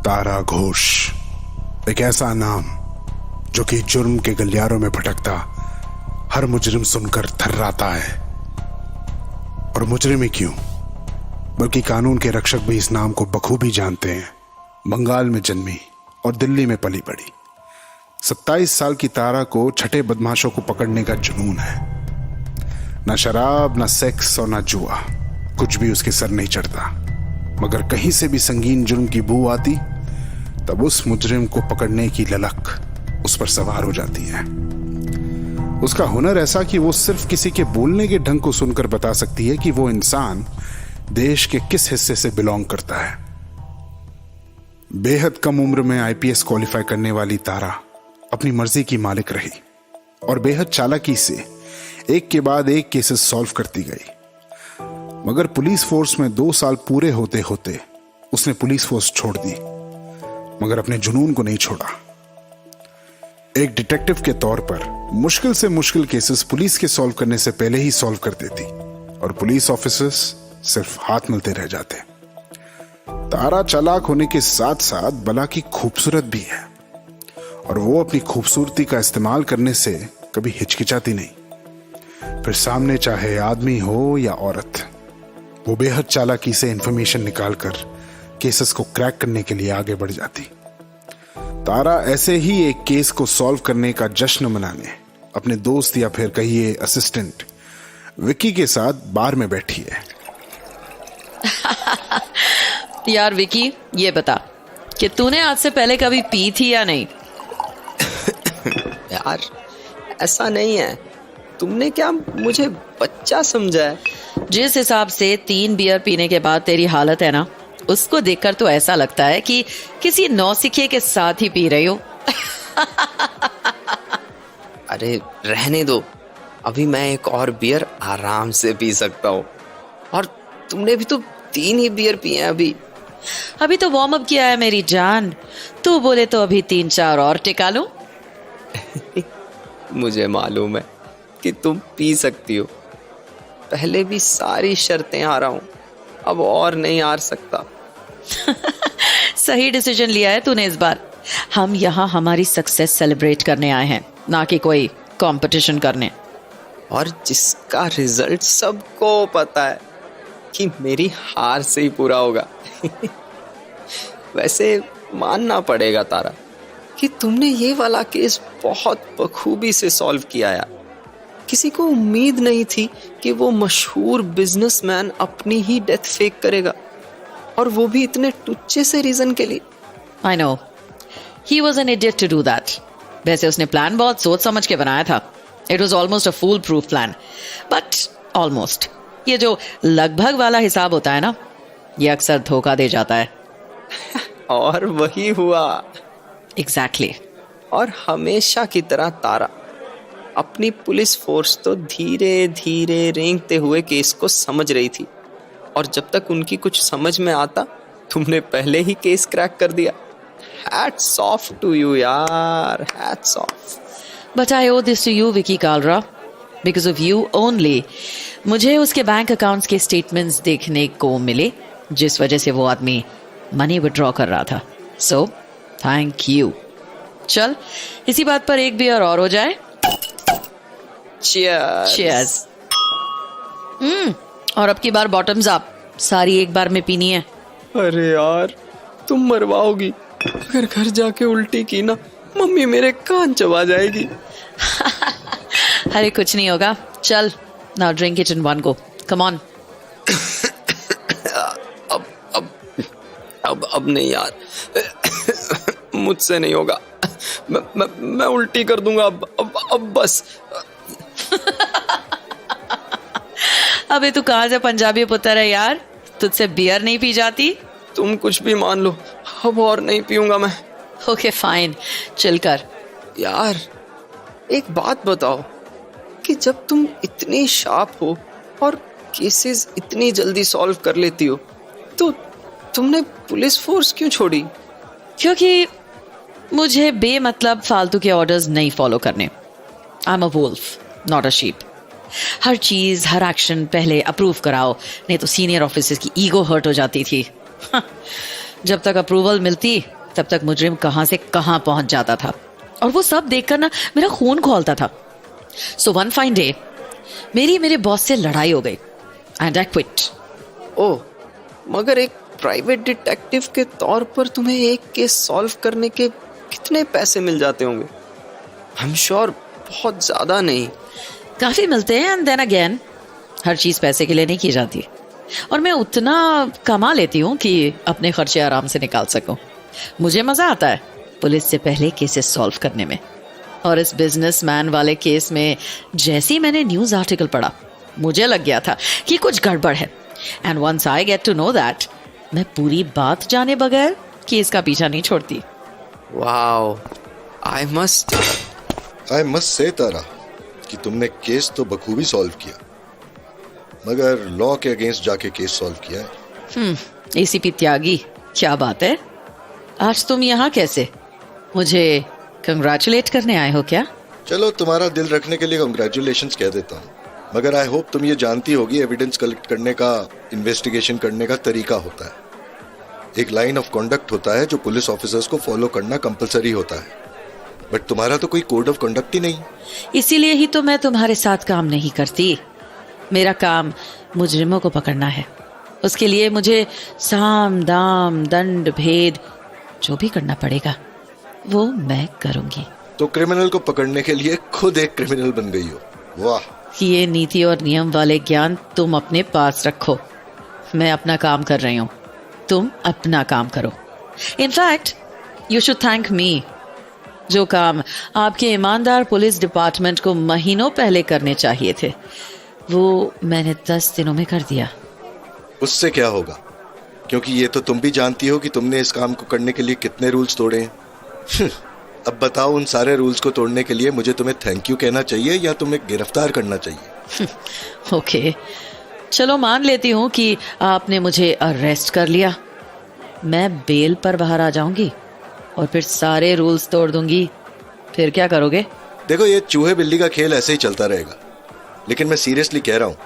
तारा घोष, एक ऐसा नाम जो कि जुर्म के गलियारों में भटकता हर मुजरिम सुनकर थर्राता है। और मुजरिम ही क्यों, बल्कि कानून के रक्षक भी इस नाम को बखूबी जानते हैं। बंगाल में जन्मी और दिल्ली में पली बड़ी 27 साल की तारा को छठे बदमाशों को पकड़ने का जुनून है। ना शराब, ना सेक्स और ना जुआ, कुछ भी उसके सर नहीं चढ़ता। मगर कहीं से भी संगीन जुर्म की बू आती, तब उस मुजरिम को पकड़ने की ललक उस पर सवार हो जाती है। उसका हुनर ऐसा कि वो सिर्फ किसी के बोलने के ढंग को सुनकर बता सकती है कि वो इंसान देश के किस हिस्से से बिलोंग करता है। बेहद कम उम्र में आईपीएस क्वालिफाई करने वाली तारा अपनी मर्जी की मालिक रही और बेहद चालाकी से एक के बाद एक केसेस सॉल्व करती गई। मगर पुलिस फोर्स में 2 साल पूरे होते होते उसने पुलिस फोर्स छोड़ दी, मगर अपने जुनून को नहीं छोड़ा। एक डिटेक्टिव के तौर पर मुश्किल से मुश्किल केसेस पुलिस के सॉल्व करने से पहले ही सॉल्व कर देती और पुलिस ऑफिसर्स सिर्फ हाथ मिलते रह जाते। तारा चालाक होने के साथ साथ बला की खूबसूरत भी है और वो अपनी खूबसूरती का इस्तेमाल करने से कभी हिचकिचाती नहीं। फिर सामने चाहे आदमी हो या औरत, वो बेहद चालाकी से इंफॉर्मेशन निकालकर केसेस को क्रैक करने के लिए आगे बढ़ जाती। तारा ऐसे ही एक केस को सॉल्व करने का जश्न मनाने अपने दोस्त या फिर कहिए असिस्टेंट विक्की के साथ बार में बैठी है। यार विक्की, ये बता कि तूने आज से पहले कभी पी थी या नहीं? यार ऐसा नहीं है, तुमने क्या मुझे बच्चा समझा है? जिस हिसाब से 3 बियर पीने के बाद तेरी हालत है ना, उसको देखकर तो ऐसा लगता है कि किसी नौसिखिए के साथ ही पी रही हो। अरे रहने दो, अभी मैं एक और बियर आराम से पी सकता हूँ। और तुमने भी तो 3 ही बियर पिए हैं अभी तो वार्म अप किया है मेरी जान। तू बोले तो अभी 3-4 और टिका लूं। मुझे मालूम है कि तुम पी सकती हो। पहले भी सारी शर्तें हारा हूं, अब और नहीं हार सकता। सही डिसीजन लिया है तूने इस बार। हम यहाँ हमारी सक्सेस सेलिब्रेट करने आए हैं, ना कि कोई कंपटीशन करने। और जिसका रिजल्ट सबको पता है कि मेरी हार से ही पूरा होगा। वैसे मानना पड़ेगा तारा कि तुमने ये वाला केस बहुत बखूबी से सॉल्व किया यार। किसी को उम्मीद नहीं थी कि वो मशहूर बिजनेसमैन अपनी ही डेथ फेक करेगा, और वो भी इतने टुच्चे से रीजन के लिए। I know, he was an idiot to do that. वैसे उसने प्लान बहुत सोच समझ के बनाया था। It was almost a foolproof plan, but almost. ये जो लगभग वाला हिसाब होता है ना, ये अक्सर धोखा दे जाता है। और वही हुआ। Exactly. और हमेशा की तरह तारा अपनी पुलिस फोर्स तो धीरे धीरे रेंगते हुए केस को समझ रही थी, और जब तक उनकी कुछ समझ में आता तुमने पहले ही केस क्रैक कर दिया। Hats off to you यार, hats off. But I owe this to you, Vicky Kalra. Because of you only, मुझे उसके बैंक अकाउंट्स के स्टेटमेंट्स देखने को मिले, जिस वजह से वो आदमी मनी विड्रॉ कर रहा था। So, thank you. चल, इसी बात पर एक बियर और हो जाए। Cheers. Cheers. और अब की बार बॉटम्स अप, सारी एक बार में पीनी है। अरे यार, तुम मरवाओगी। अगर घर जाके उल्टी की ना, मम्मी मेरे कान चबा जाएगी। अरे कुछ नहीं होगा, चल। Now drink it in one go, come on. अब नहीं यार, मुझसे नहीं होगा। मैं उल्टी कर दूंगा अब बस। अबे तू कहाँ से पंजाबी पुत्र है यार, तुझसे बियर नहीं पी जाती? तुम कुछ भी मान लो, अब और नहीं पीऊंगा मैं। ओके फाइन, चिल कर। यार एक बात बताओ कि जब तुम इतनी शार्प हो और केसेस इतनी जल्दी सॉल्व कर लेती हो, तो तुमने पुलिस फोर्स क्यों छोड़ी? क्योंकि मुझे बेमतलब फालतू के ऑर्डर्स नहीं फॉलो करने। I am a wolf, not a sheep. हर चीज, हर एक्शन पहले अप्रूव कराओ, नहीं तो सीनियर ऑफिसर्स की ईगो हर्ट हो जाती थी। जब तक अप्रूवल मिलती तब तक मुजरिम कहां से कहां पहुंच जाता था, और वो सब देखकर ना मेरा खून खौलता था। सो वन फाइन डे मेरे बॉस से लड़ाई हो गई एंड आई क्विट। ओह, मगर एक प्राइवेट डिटेक्टिव के तौर पर तुम्हें एक केस सॉल्व करने के कितने पैसे मिल जाते होंगे? आई एम श्योर बहुत ज्यादा नहीं। काफी मिलते हैं, एंड देन अगेन हर चीज पैसे के लिए नहीं की जाती, और मैं उतना कमा लेती हूँ कि अपने खर्चे आराम से निकाल सकूं। मुझे मजा आता है पुलिस से पहले केसेस सॉल्व करने में, और इस बिजनेसमैन वाले केस में जैसे ही मैंने न्यूज आर्टिकल पढ़ा मुझे लग गया था कि कुछ गड़बड़ है, and once I get to know that, मैं पूरी बात जाने बगैर केस का पीछा नहीं छोड़ती। वाओ, आई मस्ट से तारा कि तुमने केस तो बखूबी सॉल्व किया, मगर लॉ के अगेंस्ट जाके केस सॉल्व किया है। एसीपी त्यागी, क्या बात है, आज तुम यहाँ कैसे? मुझे कंग्रेचुलेट करने आए हो क्या? चलो, तुम्हारा दिल रखने के लिए कंग्रेचुलेशंस कह देता हूँ, मगर आई होप तुम ये जानती होगी एविडेंस कलेक्ट करने का, इन्वेस्टिगेशन करने का तरीका होता है। एक लाइन ऑफ कॉन्डक्ट होता है जो पुलिस ऑफिसर्स को फॉलो करना कंपलसरी होता है, बट तुम्हारा तो कोई कोड ऑफ कंडक्ट ही नहीं। इसीलिए ही तो मैं तुम्हारे साथ काम नहीं करती। मेरा काम मुजरिमों को पकड़ना है, उसके लिए मुझे साम दाम दंड भेद जो भी करना पड़ेगा वो मैं करूंगी। तो क्रिमिनल को पकड़ने के लिए खुद एक क्रिमिनल बन गई हो, वाह। ये नीति और नियम वाले ज्ञान तुम अपने पास रखो, मैं अपना काम कर रही हूँ, तुम अपना काम करो। In fact you should thank me. जो काम आपके ईमानदार पुलिस डिपार्टमेंट को महीनों पहले करने चाहिए थे, वो मैंने 10 दिनों में कर दिया। उससे क्या होगा, क्योंकि ये तो तुम भी जानती हो कि तुमने इस काम को करने के लिए कितने रूल्स तोड़े हैं। अब बताओ, उन सारे रूल्स को तोड़ने के लिए मुझे तुम्हें थैंक यू कहना चाहिए या तुम्हें गिरफ्तार करना चाहिए? ओके, चलो मान लेती हूँ कि आपने मुझे अरेस्ट कर लिया, मैं बेल पर बाहर आ जाऊंगी और फिर सारे रूल्स तोड़ दूंगी, फिर क्या करोगे? देखो, ये चूहे बिल्ली का खेल ऐसे ही चलता रहेगा, लेकिन मैं सीरियसली कह रहा हूँ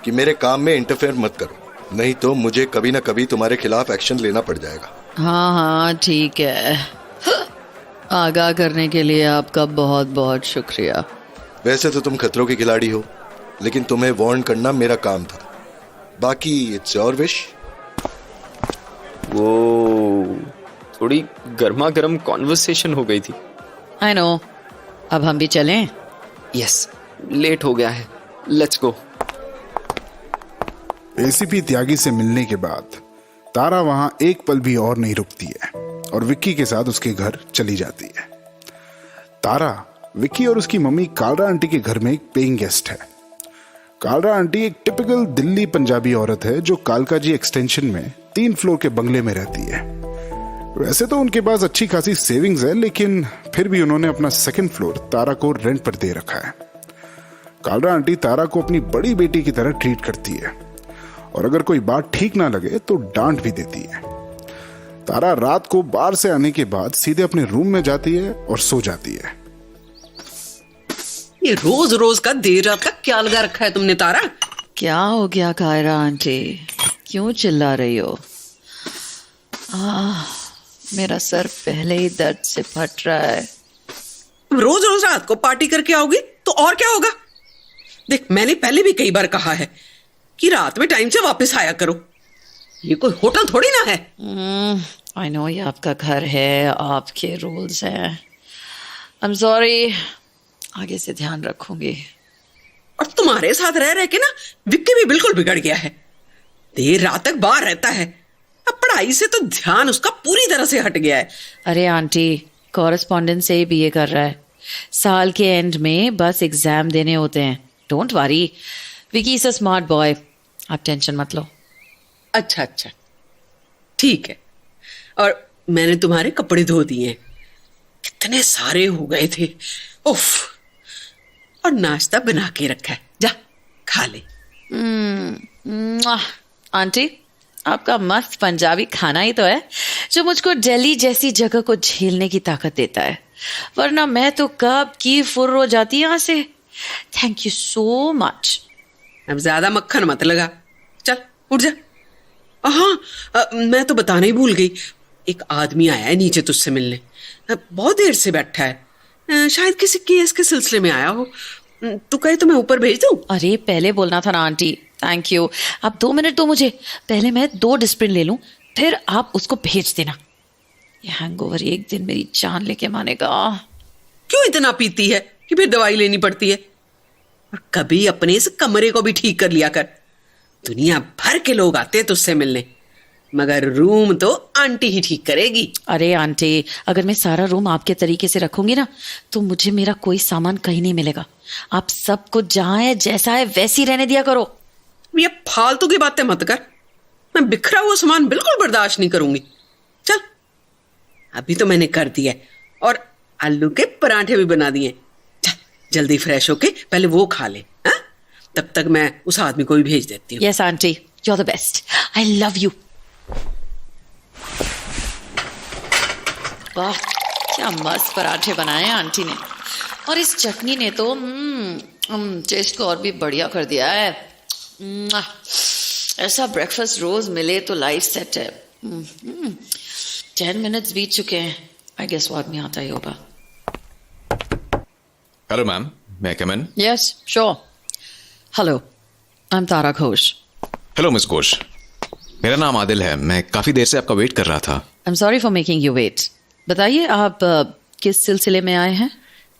कि मेरे काम में इंटरफेयर मत करो, नहीं तो मुझे कभी ना कभी तुम्हारे खिलाफ एक्शन लेना पड़ जाएगा। हाँ ठीक है, आगाह करने के लिए आपका बहुत बहुत शुक्रिया। वैसे तो तुम खतरों की खिलाड़ी हो, लेकिन तुम्हें वार्न करना मेरा काम था, बाकी इट्स योर विश। वो थोड़ी गर्मा गर्म कॉन्वर्सेशन हो गई थी। आई नो, अब हम भी चलें? यस, लेट हो गया है, लेट्स गो। एसीपी त्यागी से मिलने के बाद तारा वहां एक पल भी और नहीं रुकती है और विक्की के साथ उसके घर चली जाती है। तारा, विक्की और उसकी मम्मी कालरा आंटी के घर में एक पेइंग गेस्ट है। कालरा आंटी एक टिपिकल दिल्ली पंजाबी औरत है जो कालका जी एक्सटेंशन में 3 फ्लोर के बंगले में रहती है। वैसे तो उनके पास अच्छी खासी सेविंग्स है, लेकिन फिर भी उन्होंने अपना 2nd फ्लोर तारा को रेंट पर दे रखा है। कालरा आंटी तारा को अपनी बड़ी बेटी की तरह ट्रीट करती है और अगर कोई बात ठीक ना लगे तो डांट भी देती है। तारा रात को बाहर से आने के बाद सीधे अपने रूम में जाती है और सो जाती है। ये रोज रोज का देर रात का क्या लगा रखा है तुमने तारा? क्या हो गया कायरा आंटी, क्यों चिल्ला रही हो? मेरा सर पहले ही दर्द से फट रहा है। रोज रोज रात को पार्टी करके आओगी तो और क्या होगा? देख, मैंने पहले भी कई बार कहा है कि रात में टाइम से वापस आया करो, ये कोई होटल थोड़ी ना है। आई नो, ये आपका घर है, आपके रूल्स हैं। आई एम सॉरी, आगे से ध्यान रखूंगी। और तुम्हारे साथ रह रह के ना विक्की भी बिल्कुल बिगड़ गया है, देर रात तक बाहर रहता है, अब पढ़ाई से तो ध्यान उसका पूरी तरह से हट गया है। अरे आंटी, कॉरेस्पॉन्डेंस से ही बीए कर रहा है, साल के एंड में बस एग्जाम देने होते हैं। Don't worry, Vicky is a smart boy, आप टेंशन मत लो। अच्छा अच्छा, ठीक है। और मैंने तुम्हारे कपड़े धो दिए, कितने सारे हो गए थे, उफ। और नाश्ता बना के रखा है, जा खा ले। आंटी, आपका मस्त पंजाबी खाना ही तो है जो मुझको दिल्ली जैसी जगह को झेलने की ताकत देता है, वरना मैं तो कब की फुर्र हो जाती यहाँ से। Thank you so much. अब ज्यादा मक्खन मत लगा, चल उठ जा। हाँ, मैं तो बताना ही भूल गई, एक आदमी आया है नीचे तुझसे मिलने, बहुत देर से बैठा है, शायद किसी केस के सिलसिले में आया हो। तू कहे तो मैं ऊपर भेज दूं? अरे पहले बोलना था ना आंटी। थैंक यू, आप 2 मिनट दो मुझे, पहले मैं 2 डिस्प्रिन ले लूं, फिर आप उसको भेज देना। ये हैंगओवर एक दिन मेरी जान लेके मानेगा। क्यों इतना पीती है कि फिर दवाई लेनी पड़ती है? और कभी अपने इस कमरे को भी ठीक कर लिया कर। दुनिया भर के लोग आते हैं तुझसे मिलने, मगर रूम तो आंटी ही ठीक करेगी। अरे आंटी, अगर मैं सारा रूम आपके तरीके से रखूंगी ना, तो मुझे मेरा कोई सामान कहीं नहीं मिलेगा। आप सब कुछ जहां है जैसा है वैसी रहने दिया करो। ये फालतू की बातें मत कर, मैं बिखरा हुआ सामान बिल्कुल बर्दाश्त नहीं करूंगी। चल, अभी तो मैंने कर दिया है, और आलू के पराठे भी बना दिए। चल जल्दी फ्रेश होके पहले वो खा ले, हाँ? तब तक मैं उस आदमी को भी भेज देती हूँ। Yes aunty, you are the best, I love you. वाह, क्या मस्त पराठे बनाए हैं आंटी ने, और इस चटनी ने तो टेस्ट को और भी बढ़िया कर दिया है। ऐसा ब्रेकफास्ट रोज मिले तो लाइफ सेट है। 10 मिनट्स बीत चुके हैं, आई गेस वो आदमी आता ही होगा। Hello ma'am, may I come in? Yes sure. Hello, I am Tara Ghosh. Hello miss Ghosh, मेरा नाम आदिल है। मैं काफी देर से आपका वेट कर रहा था। I am sorry for making you wait. बताइए आप किस सिलसिले में आए हैं?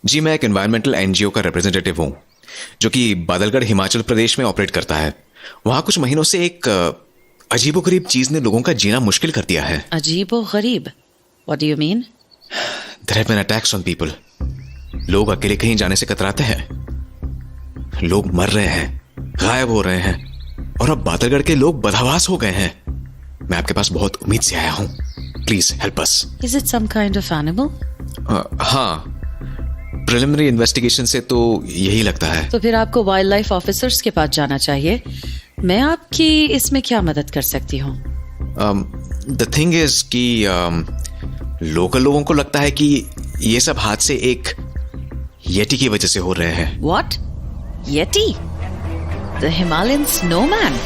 जी, मैं एक एनवायरमेंटल एनजीओ का रिप्रेजेंटेटिव हूँ, जो कि बादलगढ़ हिमाचल प्रदेश में ऑपरेट करता है। वहाँ कुछ महीनों से एक अजीबोगरीब चीज ने लोगों का जीना मुश्किल कर दिया है। अजीबोगरीब? What do you mean? There have been attacks on people. लोग अकेले कहीं जाने से कतराते हैं, लोग मर रहे हैं, गायब हो रहे हैं, और अब बादलगढ़ के लोग बदहवास हो गए हैं। मैं आपके पास बहुत उम्मीद से आया हूँ, please help us. Is it some kind of animal? हाँ, प्रिलिमिनरी इन्वेस्टिगेशन से तो यही लगता है। तो फिर आपको वाइल्ड लाइफ ऑफिसर्स के पास जाना चाहिए। मैं आपकी इसमें क्या मदद कर सकती हूँ? द थिंग इज कि लोकल लोगों को लगता है कि ये सब हादसे एक येटी की वजह से हो रहे हैं। What? Yeti? The Himalayan snowman?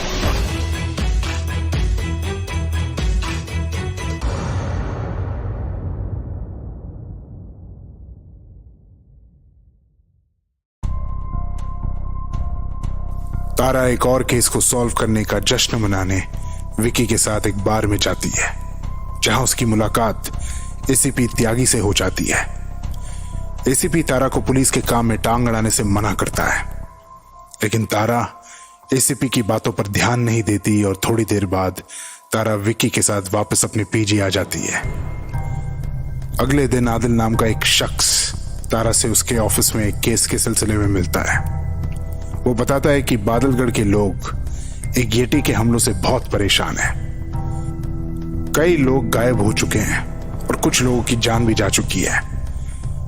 Tara एक और केस को सॉल्व करने का जश्न मनाने विकी के साथ एक बार में जाती है, जहां उसकी मुलाकात एसीपी त्यागी से हो जाती है। एसीपी तारा को पुलिस के काम में टांग अड़ाने से मना करता है, लेकिन तारा एसीपी की बातों पर ध्यान नहीं देती और थोड़ी देर बाद तारा विकी के साथ वापस अपने पीजी आ जाती है। अगले दिन आदिल नाम का एक शख्स तारा से उसके ऑफिस में एक केस के सिलसिले में मिलता है। वो बताता है कि बादलगढ़ के लोग एक येटी के हमलों से बहुत परेशान हैं। कई लोग गायब हो चुके हैं और कुछ लोगों की जान भी जा चुकी है,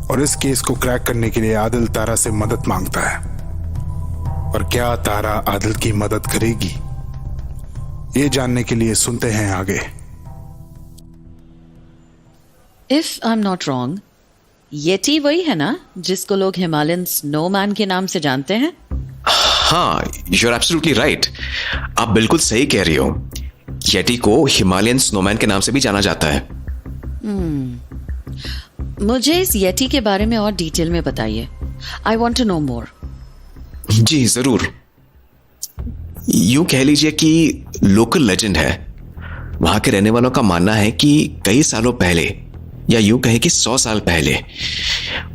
और इस केस को क्रैक करने के लिए आदिल तारा से मदद मांगता है। और क्या तारा आदिल की मदद करेगी? ये जानने के लिए सुनते हैं आगे। If I am not wrong, Yeti वही है ना जिसको लोग हिमालयन स्नोमैन के नाम से जानते हैं? हाँ, यू आर एब्सोल्युटली राइट। आप बिल्कुल सही कह रही हो। येटी को हिमालयन स्नोमैन के नाम से भी जाना जाता है। मुझे इस येटी के बारे में और डिटेल में बताइए। आई वॉन्ट टू नो मोर। जी जरूर। यूं कह लीजिए कि लोकल लेजेंड है। वहां के रहने वालों का मानना है कि कई सालों पहले, या यूं कहें कि 100 साल पहले,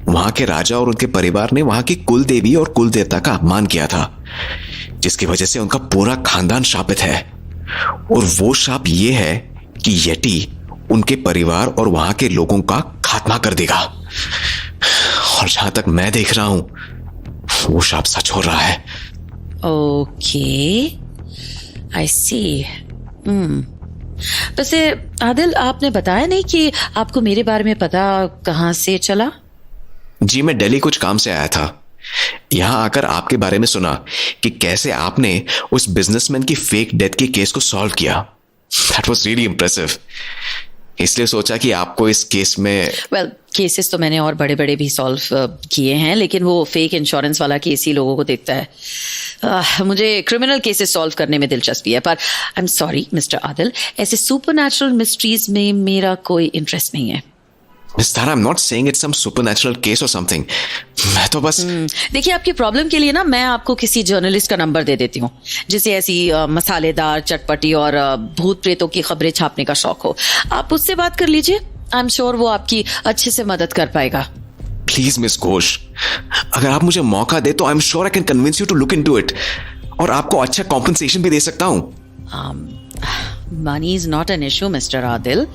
वहां के राजा और उनके परिवार ने वहां की कुल देवी और कुल देवता का अपमान किया था, जिसकी वजह से उनका पूरा खानदान शापित है। और वो शाप ये है कि येटी उनके परिवार और वहां के लोगों का खात्मा कर देगा। और जहां तक मैं देख रहा हूं, वो शाप सच हो रहा है। ओके, आई सी। वैसे आदिल, आपने बताया नहीं कि आपको मेरे बारे में पता कहां से चला? जी, मैं दिल्ली कुछ काम से आया था। यहां आकर आपके बारे में सुना कि कैसे आपने उस बिजनेसमैन की फेक डेथ के केस को सॉल्व किया। That was really impressive. इसलिए सोचा कि आपको इस केस में वेल केसेस तो मैंने और बड़े बड़े भी सॉल्व किए हैं, लेकिन वो फेक इंश्योरेंस वाला केस ही लोगों को देखता है। मुझे क्रिमिनल केसेस सॉल्व करने में दिलचस्पी है, पर I am sorry mister Adil, ऐसे सुपरनैचुरल मिस्ट्रीज में मेरा कोई इंटरेस्ट नहीं है। Miss Tara, I am not saying it's some supernatural case और समथिंग। मैं तो बस देखिए, आपकी प्रॉब्लम के लिए ना मैं आपको किसी जर्नलिस्ट का नंबर दे देती हूँ जिसे ऐसी मसालेदार, चटपटी और भूत प्रेतों की खबरें छापने का शौक हो। आप उससे बात कर लीजिए, आई एम श्योर वो आपकी अच्छे से मदद कर पाएगा। प्लीज मिस घोष, अगर आप मुझे मौका दे तो I am sure I can convince you to look into it, और आपको अच्छा कॉम्पनसेशन भी दे सकता हूँ। Money is not an issue mister Adil,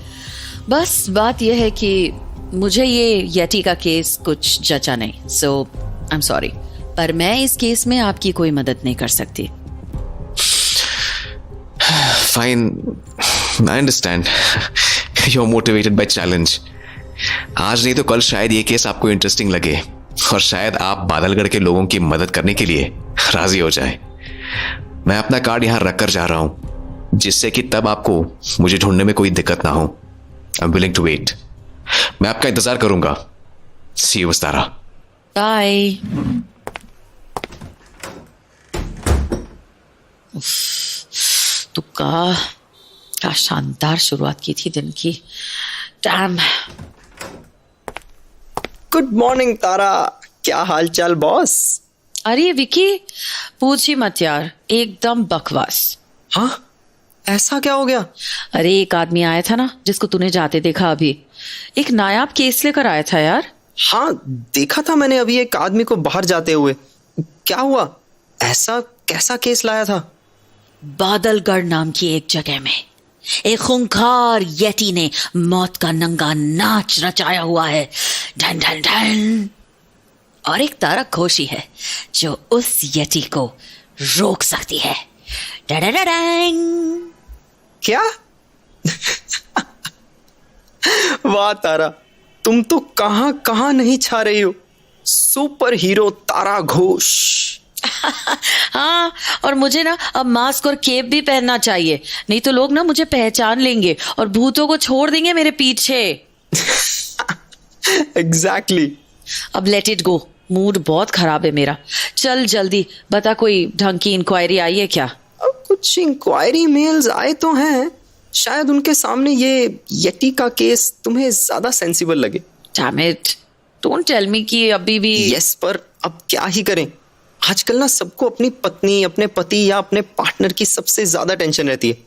बस बात यह है कि मुझे ये यटी का केस कुछ जचा नहीं, सो आई एम सॉरी, पर मैं इस केस में आपकी कोई मदद नहीं कर सकती। Fine, I understand, you are motivated by challenge. आज नहीं तो कल शायद ये केस आपको इंटरेस्टिंग लगे और शायद आप बादलगढ़ के लोगों की मदद करने के लिए राजी हो जाए। मैं अपना कार्ड यहां रखकर जा रहा हूं, जिससे कि तब आपको मुझे ढूंढने में कोई दिक्कत ना हो। I am willing to wait. मैं आपका इंतजार करूंगा। See you miss Tara. Bye. तुक्का, क्या शानदार शुरुआत की थी दिन की। डैम। गुड मॉर्निंग तारा, क्या हाल चाल बॉस? अरे विकी, पूछ ही मत यार, एकदम बकवास। हाँ, ऐसा क्या हो गया? अरे एक आदमी आया था ना जिसको तूने जाते देखा, अभी एक नायाब केस लेकर आया था यार। हाँ, देखा था मैंने अभी एक आदमी को बाहर जाते हुए। क्या हुआ? ऐसा कैसा केस लाया था? बादलगढ़ नाम की एक जगह में एक खूंखार यति ने मौत का नंगा नाच रचाया हुआ है। ढन ढन ढन। और एक तारा खोशी है जो उस यति को रोक सकती है। डडडडडंग। क्या? वाह तारा, तुम तो कहां कहां नहीं छा रही हो। सुपर हीरो तारा घोष। हाँ, और मुझे ना अब मास्क और केप भी पहनना चाहिए, नहीं तो लोग ना मुझे पहचान लेंगे और भूतों को छोड़ देंगे मेरे पीछे। एग्जैक्टली। अब लेट इट गो, मूड बहुत खराब है मेरा। चल जल्दी बता, कोई ढंग की इंक्वायरी आई है क्या? अब कुछ इंक्वायरी मेल्स आए तो हैं, शायद उनके सामने ये यटी का केस तुम्हें ज्यादा सेंसिबल लगे। Damn it, don't tell me कि अभी भी। यस, पर अब क्या ही करें। आजकल ना सबको अपनी पत्नी, अपने पति या अपने पार्टनर की सबसे ज्यादा टेंशन रहती है।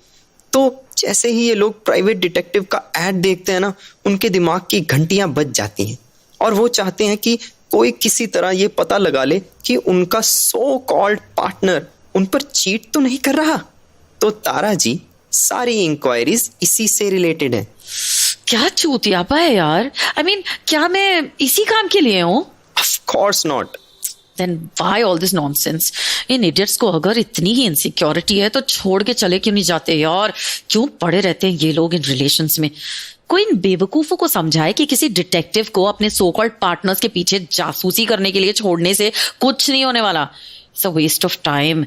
तो जैसे ही ये लोग प्राइवेट डिटेक्टिव का एड देखते हैं ना, उनके दिमाग की घंटियां बज जाती हैं और वो चाहते हैं कि कोई किसी तरह ये पता लगा ले कि उनका सो कॉल्ड पार्टनर उन पर चीट तो नहीं कर रहा। तो तारा जी, सारी इंक्वायरीज इसी से रिलेटेड है। क्या चूतियापा है यार। I mean, क्या मैं इसी काम के लिए हूँ? Of course not. Then why all this nonsense? In idiots को अगर इतनी ही इनसिक्योरिटी है तो छोड़ के चले क्यों नहीं जाते यार? क्यों पड़े रहते हैं ये लोग इन रिलेशंस में? कोई इन बेवकूफों को समझाए कि किसी डिटेक्टिव को अपने सो कॉल्ड पार्टनर्स के पीछे जासूसी करने के लिए छोड़ने से कुछ नहीं होने वाला। It's a waste of time.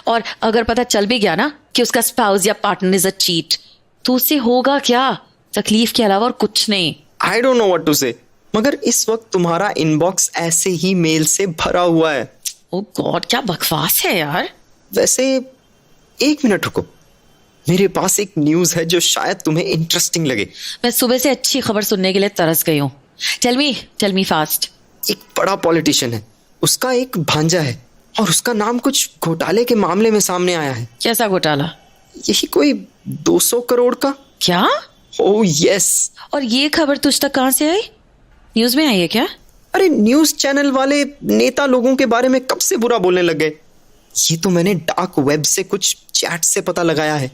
और अगर पता चल भी गया ना कि उसका स्पाउस या पार्टनर इज अ चीट, तो उससे होगा क्या? तकलीफ के अलावा और कुछ नहीं। I don't know what to say, मगर इस वक्त तुम्हारा इनबॉक्स ऐसे ही मेल से भरा हुआ है। ओ गॉड, क्या बकवास है यार। वैसे एक मिनट रुको, मेरे पास एक न्यूज है जो शायद तुम्हें इंटरेस्टिंग लगे। मैं सुबह से अच्छी खबर सुनने के लिए तरस गई हूँ। Tell me fast. एक बड़ा पॉलिटिशियन है, उसका एक भांजा है और उसका नाम कुछ घोटाले के मामले में सामने आया है। कैसा घोटाला? यही कोई 200 करोड़ का। क्या? Oh yes. और ये खबर तुझ तक कहाँ से आई? न्यूज में आई है क्या? अरे न्यूज चैनल वाले नेता लोगों के बारे में कब से बुरा बोलने लग गए। ये तो मैंने डार्क वेब से कुछ चैट से पता लगाया है।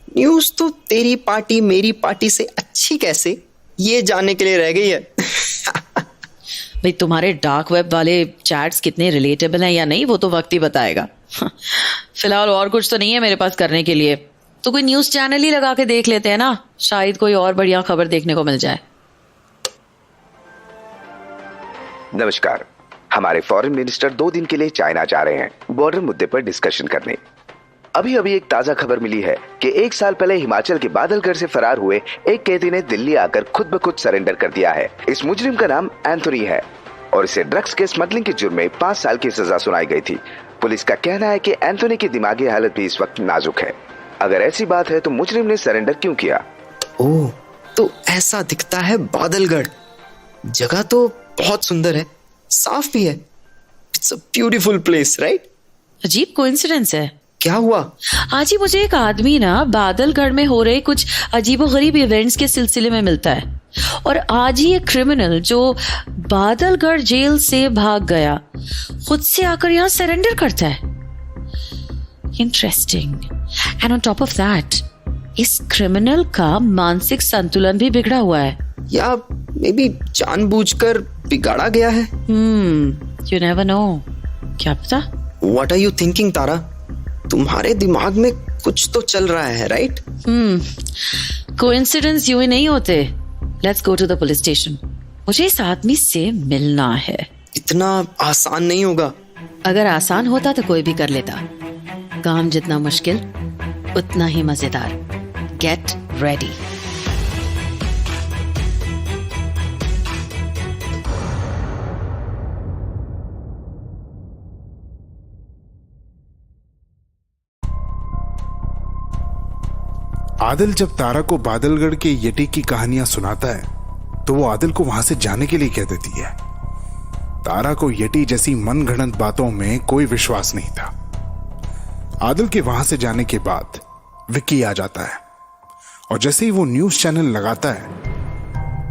न्यूज तो तेरी पार्टी मेरी पार्टी से अच्छी कैसे, ये जानने के लिए रह गई है। भाई तुम्हारे डार्क वेब वाले चैट्स कितने रिलेटेबल हैं या नहीं वो तो वक्त ही बताएगा। फिलहाल और कुछ तो नहीं है मेरे पास करने के लिए, तो कोई न्यूज चैनल ही लगा के देख लेते हैं ना, शायद कोई और बढ़िया खबर देखने को मिल जाए। नमस्कार, हमारे फॉरेन मिनिस्टर 2 दिन के लिए चाइना जा रहे हैं बॉर्डर मुद्दे पर डिस्कशन करने। अभी अभी एक ताजा खबर मिली है कि 1 साल पहले हिमाचल के बादलगढ़ से फरार हुए एक कैदी ने दिल्ली आकर खुद ब खुद सरेंडर कर दिया है। इस मुजरिम का नाम एंथोनी है और इसे ड्रग्स के स्मगलिंग के जुर्म में 5 साल की सजा सुनाई गई थी। पुलिस का कहना है कि एंथोनी की दिमागी हालत भी इस वक्त नाजुक है। अगर ऐसी बात है तो मुजरिम ने सरेंडर क्यों किया? ओह, तो ऐसा दिखता है बादलगढ़। जगह तो बहुत सुंदर है, साफ भी है। It's a beautiful place, right? अजीब कोइंसिडेंस है। क्या हुआ? आज ही मुझे एक आदमी ना बादलगढ़ में हो रहे कुछ अजीबोगरीब इवेंट्स के सिलसिले में मिलता है, और आज ही एक क्रिमिनल जो बादलगढ़ जेल से भाग गया खुद से आकर यहाँ सरेंडर करता है। Interesting. And on top of that, इस क्रिमिनल का मानसिक संतुलन भी बिगड़ा हुआ है, या मे बी जानबूझकर बिगाड़ा गया है। You never know. क्या पता। व्हाट आर यू थिंकिंग तारा? तुम्हारे दिमाग में कुछ तो चल रहा है, राइट? कोइंसिडेंस यूं ही नहीं होते। Let's go to the police station. मुझे इस आदमी से मिलना है। इतना आसान नहीं होगा। अगर आसान होता तो कोई भी कर लेता। काम जितना मुश्किल उतना ही मजेदार। Get ready. आदिल जब तारा को बादलगढ़ के यटी की कहानियां सुनाता है तो वो आदिल को वहां से जाने के लिए कह देती है। तारा को यटी जैसी मनगढ़ंत बातों में कोई विश्वास नहीं था। आदिल के वहां से जाने के बाद विक्की आ जाता है और जैसे ही वो न्यूज चैनल लगाता है,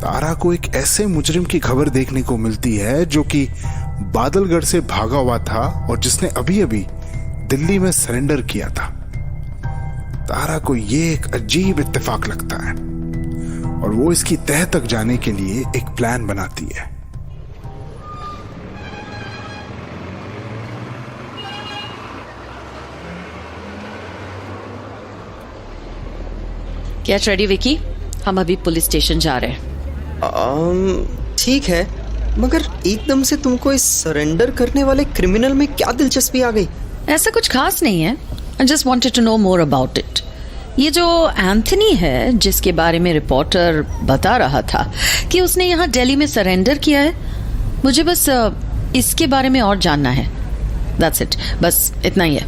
तारा को एक ऐसे मुजरिम की खबर देखने को मिलती है जो कि बादलगढ़ से भागा हुआ था और जिसने अभी अभी दिल्ली में सरेंडर किया था। तारा को ये एक अजीब इत्तेफाक लगता है और वो इसकी तह तक जाने के लिए एक प्लान बनाती है। गेट रेडी विकी, हम अभी पुलिस स्टेशन जा रहे हैं। ठीक है, मगर एकदम से तुमको इस सरेंडर करने वाले क्रिमिनल में क्या दिलचस्पी आ गई? ऐसा कुछ खास नहीं है। I just wanted to know more about it. ये जो एंथनी है जिसके बारे में रिपोर्टर बता रहा था कि उसने यहाँ दिल्ली में सरेंडर किया है, मुझे बस इसके बारे में और जानना है। That's it. बस इतना ही है।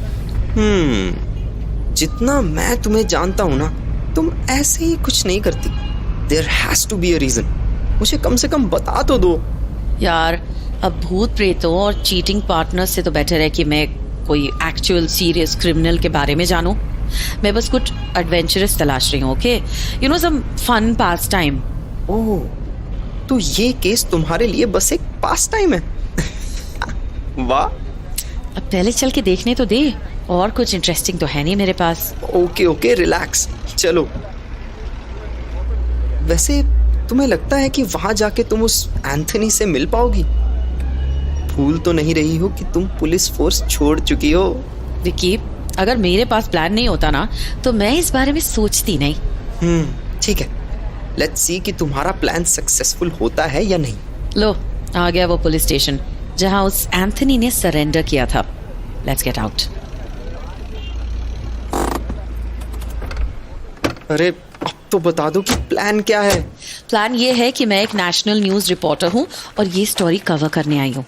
जितना मैं तुम्हें जानता हूँ ना, तुम ऐसे ही कुछ नहीं करती। There has to be a reason. मुझे कम से कम बता तो दो। यार, अब भूत प्रेतों और चीटिंग पार्टनर से तो बेटर है कि मैं कोई एक्चुअल सीरियस क्रिमिनल के बारे में जानूं। मैं बस कुछ एडवेंचरस तलाश रही हूँ। Okay, you know, some fun pass time. Oh, तो ये केस तुम्हारे लिए बस एक पास टाइम है? वाह। अब पहले चल के देखने तो दे, और कुछ इंटरेस्टिंग तो है नहीं मेरे पास। ओके, रिलैक्स, चलो। वैसे तुम्हें लगता है कि वहां जाके तुम उस एंथनी से मिल पाओगी? भूल तो नहीं रही हो कि तुम पुलिस फोर्स छोड़ चुकी हो? विकी, अगर मेरे पास प्लान नहीं होता ना तो मैं इस बारे में सोचती नहीं। ठीक है, लेट्स सी कि तुम्हारा प्लान सक्सेसफुल होता है या नहीं। लो, आ गया वो पुलिस स्टेशन जहां उस एंथनी ने सरेंडर किया था। Let's get out. अरे अब तो बता दो कि प्लान क्या है। प्लान ये है कि मैं एक नेशनल न्यूज रिपोर्टर हूँ और ये स्टोरी कवर करने आई हूँ।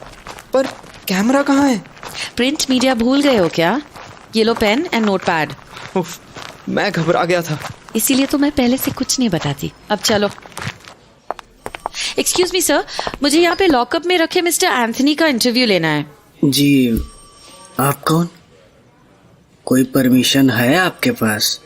पर कैमरा कहाँ है? प्रिंट मीडिया भूल गए हो क्या? ये लो पेन एंड नोटपैड। मैं घबरा गया था, इसीलिए तो मैं पहले से कुछ नहीं बताती। अब चलो। एक्सक्यूज मी सर, मुझे यहाँ पे लॉकअप में रखे मिस्टर एंथनी का इंटरव्यू लेना है। जी, आप कौन? कोई परमिशन है आपके पास?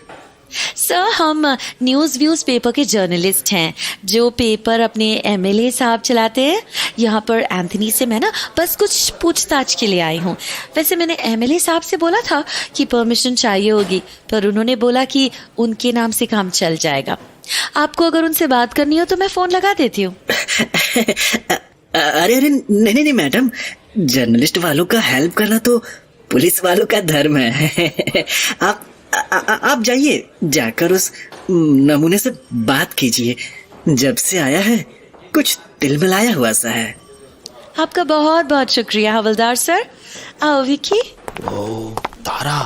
सर, हम न्यूज पेपर के जर्नलिस्ट हैं जो पेपर अपने एमएलए साहब चलाते हैं। यहाँ पर एंथनी से मैं ना बस कुछ पूछताछ के लिए आई हूँ। वैसे मैंने एमएलए साहब से बोला था कि परमिशन चाहिए होगी, पर उन्होंने बोला कि उनके नाम से काम चल जाएगा। आपको अगर उनसे बात करनी हो तो मैं फोन लगा देती हूँ। अरे नहीं मैडम, जर्नलिस्ट वालों का हेल्प करना तो पुलिस वालों का धर्म है। आप जाइए, जाकर उस नमूने से बात कीजिए। जब से आया है कुछ तिलमिलाया हुआ सा है। आपका बहुत बहुत शुक्रिया हवलदार सर। आओ विकी। ओह तारा,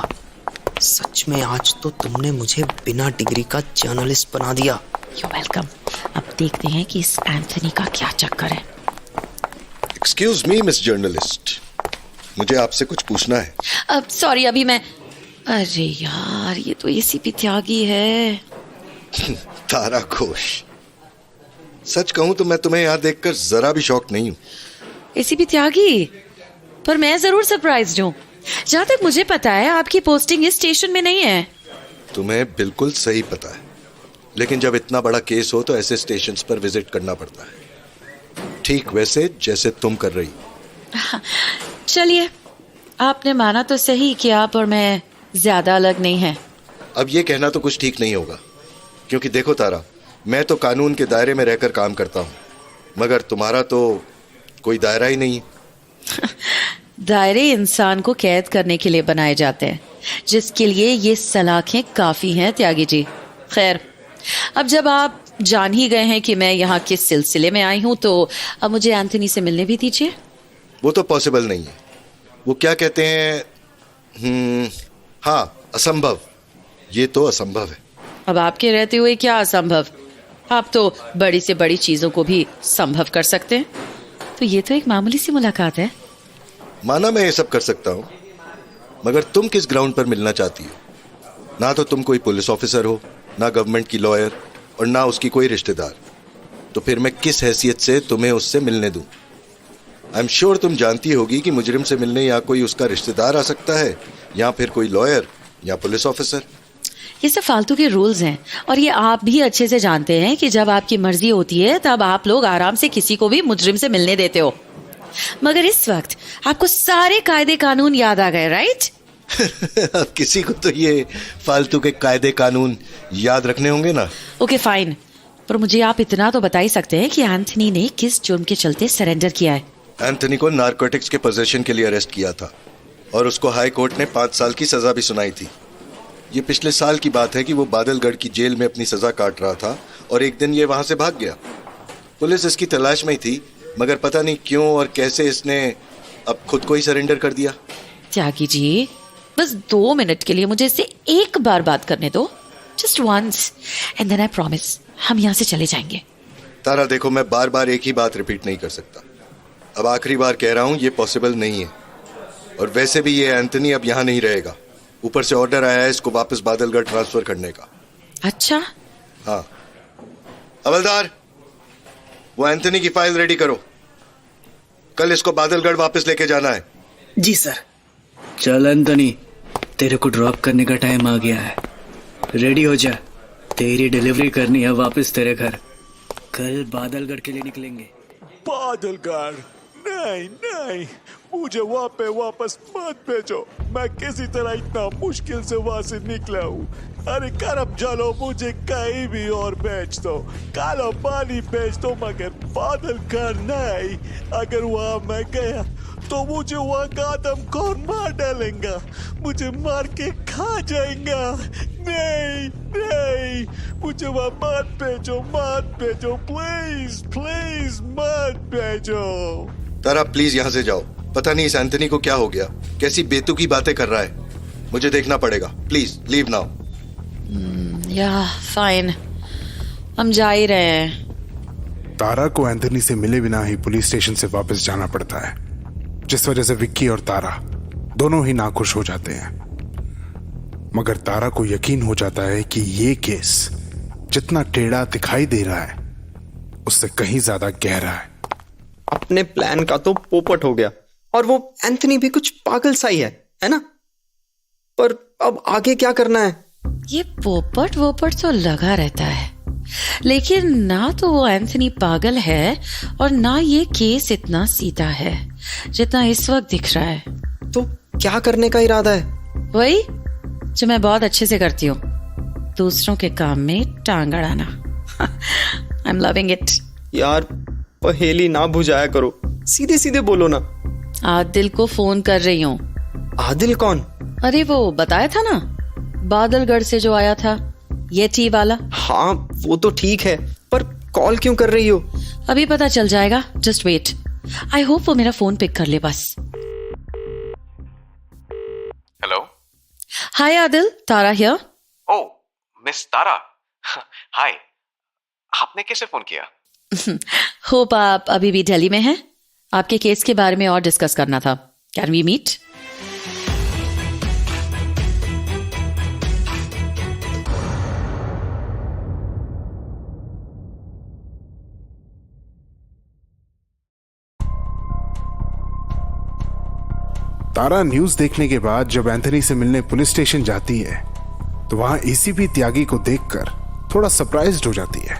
सच में आज तो तुमने मुझे बिना डिग्री का जर्नलिस्ट बना दिया। You're welcome. अब देखते हैं कि इस एंथनी का क्या चक्कर है। एक्सक्यूज मी मिस जर्नलिस्ट, मुझे आपसे कुछ पूछना है। अब सॉरी, अभी मैं, अरे यार ये तो एसीपी त्यागी है। तारा घोष, सच कहूं तो मैं तुम्हें यहाँ देखकर जरा भी शॉक नहीं हूँ। एसीपी त्यागी, पर मैं जरूर सरप्राइज्ड हूँ। जहाँ तक मुझे पता है आपकी पोस्टिंग इस स्टेशन में नहीं है। तुम्हें बिल्कुल सही पता है, लेकिन जब इतना बड़ा केस हो तो ऐसे स्टेशंस पर विजिट करना पड़ता है, ठीक वैसे जैसे तुम कर रही। चलिए, आपने माना तो सही कि आप और मैं ज्यादा अलग नहीं हैं। अब ये कहना तो कुछ ठीक नहीं होगा, क्योंकि देखो तारा, मैं तो कानून के दायरे में रहकर काम करता हूँ, मगर तुम्हारा तो कोई दायरा ही नहीं है। दायरे इंसान को कैद करने के लिए बनाए जाते हैं, जिसके लिए ये सलाखें काफी हैं त्यागी जी। खैर, अब जब आप जान ही गए हैं कि मैं यहाँ किस सिलसिले में आई हूँ, तो अब मुझे एंथनी से मिलने भी दीजिए। वो तो पॉसिबल नहीं है। वो क्या कहते हैं, हाँ, असंभव। ये तो असंभव है। अब आपके रहते हुए क्या असंभव? आप तो बड़ी से बड़ी चीजों को भी संभव कर सकते हैं। तो ये तो एक मामूली सी मुलाकात है। माना मैं ये सब कर सकता हूँ, मगर तुम किस ग्राउंड पर मिलना चाहती हो? ना तो तुम कोई पुलिस ऑफिसर हो, ना गवर्नमेंट की लॉयर, और ना उसकी कोई रिश्तेदार। तो फिर मैं किस हैसियत से तुम्हें उससे मिलने दूं? आई एम श्योर तुम जानती होगी कि मुजरिम से मिलने या कोई उसका रिश्तेदार आ सकता है, या फिर कोई लॉयर या पुलिस ऑफिसर। ये सब फालतू के रूल्स हैं, और ये आप भी अच्छे से जानते हैं कि जब आपकी मर्जी होती है तब आप लोग आराम से किसी को भी मुजरिम से मिलने देते हो। मगर इस वक्त आपको सारे कायदे कानून याद आ गए, राइट? अब किसी को तो ये फालतू के कायदे कानून याद रखने होंगे ना। ओके फाइन, पर मुझे आप इतना तो बता ही सकते हैं कि एंथनी ने किस जुर्म के चलते सरेंडर किया है। एंथनी को नारकोटिक्स के पोजेशन के लिए अरेस्ट किया था, और उसको हाई कोर्ट ने 5 साल की सजा भी सुनाई थी। ये पिछले साल की बात है कि वो बादलगढ़ की जेल में अपनी सजा काट रहा था, और एक दिन ये वहां से भाग गया। पुलिस इसकी तलाश में थी, मगर पता नहीं क्यों और कैसे इसने अब खुद को ही सरेंडर कर दिया। त्यागी जी, बस 2 मिनट के लिए मुझे इससे एक बार बात करने दो, just once, and then I promise हम यहाँ से चले जाएंगे। तारा देखो, मैं बार बार एक ही बात रिपीट नहीं कर सकता। अब आखिरी बार कह रहा हूँ, ये पॉसिबल नहीं है। और वैसे भी ये एंथनी अब यहाँ नहीं रहेगा। ऊपर से ऑर्डर आया है इसको वापस बादलगढ़ ट्रांसफर करने का। अच्छा? हाँ, हवलदार, वो एंथनी की फाइल रेडी करो। कल इसको बादलगढ़ वापस लेके जाना है। जी सर। चल एंथनी, तेरे को ड्रॉप करने का टाइम आ गया है। रेडी हो जा, तेरी डिलीवरी करनी है वापस तेरे घर। कल बादलगढ़ के लिए निकलेंगे। बादलगढ़? नहीं नहीं, मुझे वहाँ पे वापस मत भेजो। मैं किसी तरह इतना मुश्किल से वहाँ से निकला हूँ। अरे करम चलो, मुझे कहीं भी और भेज दो, काला पानी भेज दो, मगर बादलगढ़ नहीं। अगर वहाँ मैं गया तो मुझे वहाँ का आदमखोर मार डालेगा, मुझे मार के खा जाएगा। नहीं नहीं, मुझे वहाँ मत भेजो, प्लीज प्लीज मत भेजो। तारा प्लीज यहाँ से जाओ। पता नहीं इस एंथनी को क्या हो गया, कैसी बेतुकी बातें कर रहा है। मुझे देखना पड़ेगा, प्लीज लीव नाउ। या फाइन, हम जा ही रहे हैं। तारा को एंथनी से मिले बिना ही पुलिस स्टेशन से वापस जाना पड़ता है, जिस वजह से विक्की और तारा दोनों ही नाखुश हो जाते हैं। मगर तारा को यकीन हो जाता है कि ये केस जितना टेढ़ा दिखाई दे रहा है, उससे कहीं ज्यादा गहरा है। अपने प्लान का तो पोपट हो गया, और वो एंथनी भी कुछ पागल सा ही है ना? पर अब आगे क्या करना है? ये पोपट वोपट तो लगा रहता है, लेकिन ना तो वो एंथनी पागल है और ना ये केस इतना सीधा है जितना इस वक्त दिख रहा है। तो क्या करने का इरादा है? वही जो मैं बहुत अच्छे से करती हूँ, दूसरों के काम में टांग अड़ाना। I am loving it. यार पहेली ना बुझाया करो, सीधे सीधे बोलो ना। आदिल को फोन कर रही हूँ। आदिल कौन? अरे वो बताया था ना, बादलगढ़ से जो आया था, ये टी वाला। हाँ वो तो ठीक है, पर कॉल क्यों कर रही हो? अभी पता चल जाएगा, जस्ट वेट। आई होप वो मेरा फोन पिक कर ले बस। Hello. Hi Adil, Tara here. Oh miss Tara, hi. आपने कैसे फोन किया? होप आप अभी भी दिल्ली में हैं। आपके केस के बारे में और डिस्कस करना था। Can we meet? Tara news देखने के बाद जब एंथनी से मिलने पुलिस स्टेशन जाती है तो वहां एसीपी त्यागी को देखकर थोड़ा सरप्राइज्ड हो जाती है,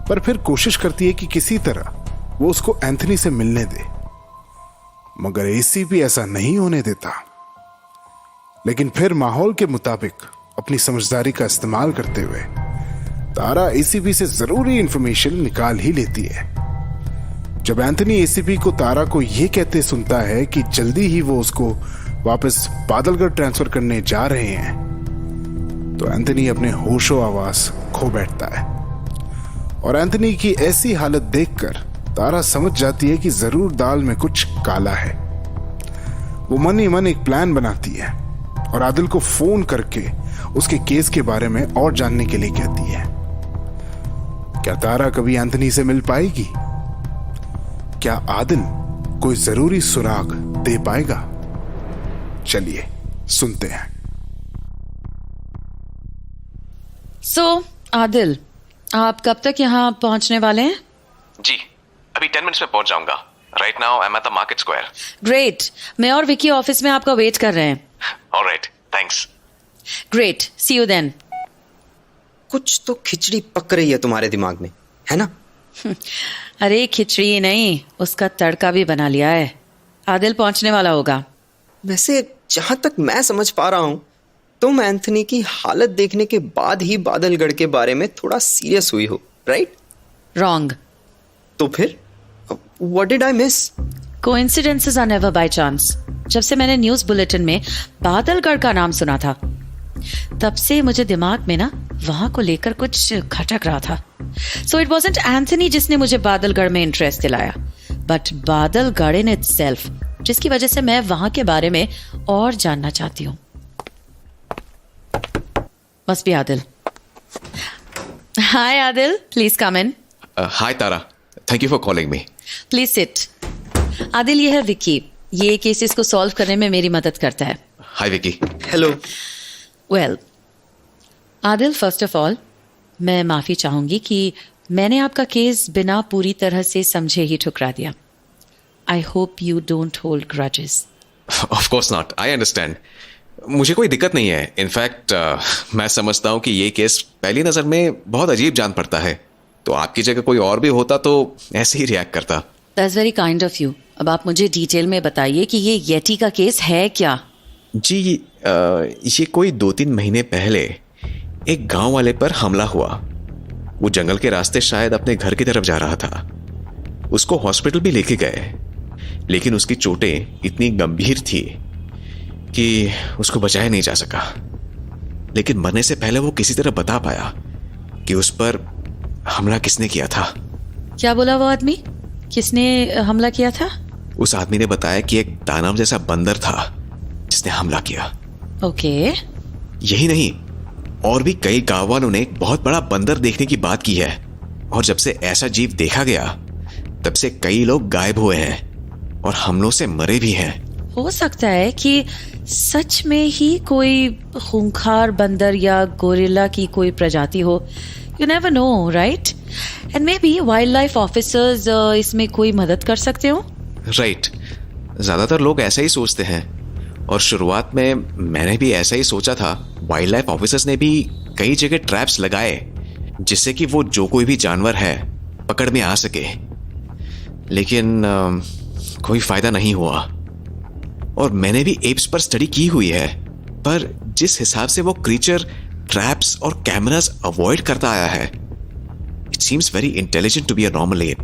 पर फिर कोशिश करती है कि किसी तरह वो उसको एंथनी से मिलने दे, मगर एसीपी ऐसा नहीं होने देता। लेकिन फिर माहौल के मुताबिक अपनी समझदारी का इस्तेमाल करते हुए तारा एसीपी से जरूरी इंफॉर्मेशन निकाल ही लेती है। जब एंथनी एसीपी को तारा को यह कहते सुनता है कि जल्दी ही वो उसको वापस बादलगढ़ ट्रांसफर करने जा रहे हैं, तो एंथनी अपने होशो आवास खो बैठता है। और एंथनी की ऐसी हालत देखकर तारा समझ जाती है कि जरूर दाल में कुछ काला है। वो मन ही मन एक प्लान बनाती है और आदिल को फोन करके उसके केस के बारे में और जानने के लिए कहती है। क्या तारा कभी एंथनी से मिल पाएगी? क्या आदिल कोई जरूरी सुराग दे पाएगा? चलिए सुनते हैं। सो आदिल, आप कब तक यहाँ पहुंचने वाले हैं? जी अभी 10 मिनट्स में पहुंच जाऊंगा। Right now I am at the market square. Great, मैं और विकी ऑफिस में आपका वेट कर रहे हैं। Alright, thanks. Great, see you then. कुछ तो खिचड़ी पक रही है तुम्हारे दिमाग में, है ना? अरे खिचड़ी नहीं, उसका तड़का भी बना लिया है। आदिल पहुंचने वाला होगा। वैसे जहां तक मैं समझ पा रहा हूं, तुम एंथनी की हालत देखने के बाद ही बादलगढ़ के बारे में थोड़ा सीरियस हुई हो, राइट? रॉन्ग। तो फिर what did I miss? Coincidences are never by chance. जब से मैंने न्यूज बुलेटिन में बादलगढ़ का नाम सुना था, तब से मुझे दिमाग में ना वहां को लेकर कुछ खटक रहा था। सो इट वॉजंट एंथनी जिसने मुझे बादलगढ़ में इंटरेस्ट दिलाया, बट बादलगढ़ इन इटसेल्फ, जिसकी वजह से मैं वहां के बारे में और जानना चाहती हूँ। Must be Adil. Hi Adil, please come in. Hi Tara, thank you for calling me. Please sit. Adil, ये है विकी। ये केसेस को सॉल्व करने में मेरी मदद करता है। Hi Vicky. Hello. Well Adil, first of all मैं माफी चाहूंगी कि मैंने आपका केस बिना पूरी तरह से समझे ही ठुकरा दिया। I hope you don't hold grudges. Of course not, I understand. मुझे कोई दिक्कत नहीं है। इनफैक्ट मैं समझता हूँ कि ये केस पहली नजर में बहुत अजीब जान पड़ता है, तो आपकी जगह कोई और भी होता तो ऐसे ही रिएक्ट करता। That's very kind of you. अब आप मुझे डिटेल में बताइए कि ये येटी का केस है क्या? जी ये कोई 2-3 महीने पहले एक गांव वाले पर हमला हुआ। वो जंगल के रास्ते शायद अपने घर की तरफ जा रहा था। उसको हॉस्पिटल भी लेके गए, लेकिन उसकी चोटें इतनी गंभीर थी कि उसको बचाया नहीं जा सका। लेकिन मरने से पहले वो किसी तरह बता पाया कि उस पर हमला किसने किया था। क्या बोला वो आदमी? किसने हमला किया था? उस आदमी ने बताया कि एक दानव जैसा बंदर था जिसने हमला किया। ओके। यही नहीं, और भी कई गांव वालों ने एक बहुत बड़ा बंदर देखने की बात की है। और जब से ऐसा जीव देखा गया, तब से कई लोग गायब हुए हैं और हमलों से मरे भी हैं। हो सकता है कि सच में ही कोई खूंखार बंदर या गोरिल्ला की कोई प्रजाति हो। You never know, right? And may be wild life officers इसमें कोई मदद कर सकते हो। राइट, ज्यादातर लोग ऐसा ही सोचते हैं, और शुरुआत में मैंने भी ऐसा ही सोचा था। वाइल्ड लाइफ ऑफिसर्स ने भी कई जगह ट्रैप्स लगाए जिससे कि वो जो कोई भी जानवर है पकड़ में आ सके, लेकिन कोई फायदा नहीं हुआ। और मैंने भी एप्स पर स्टडी की हुई है, पर जिस हिसाब से वो क्रीचर ट्रैप्स और कैमरास अवॉइड करता आया है, it seems very intelligent to be a normal ape.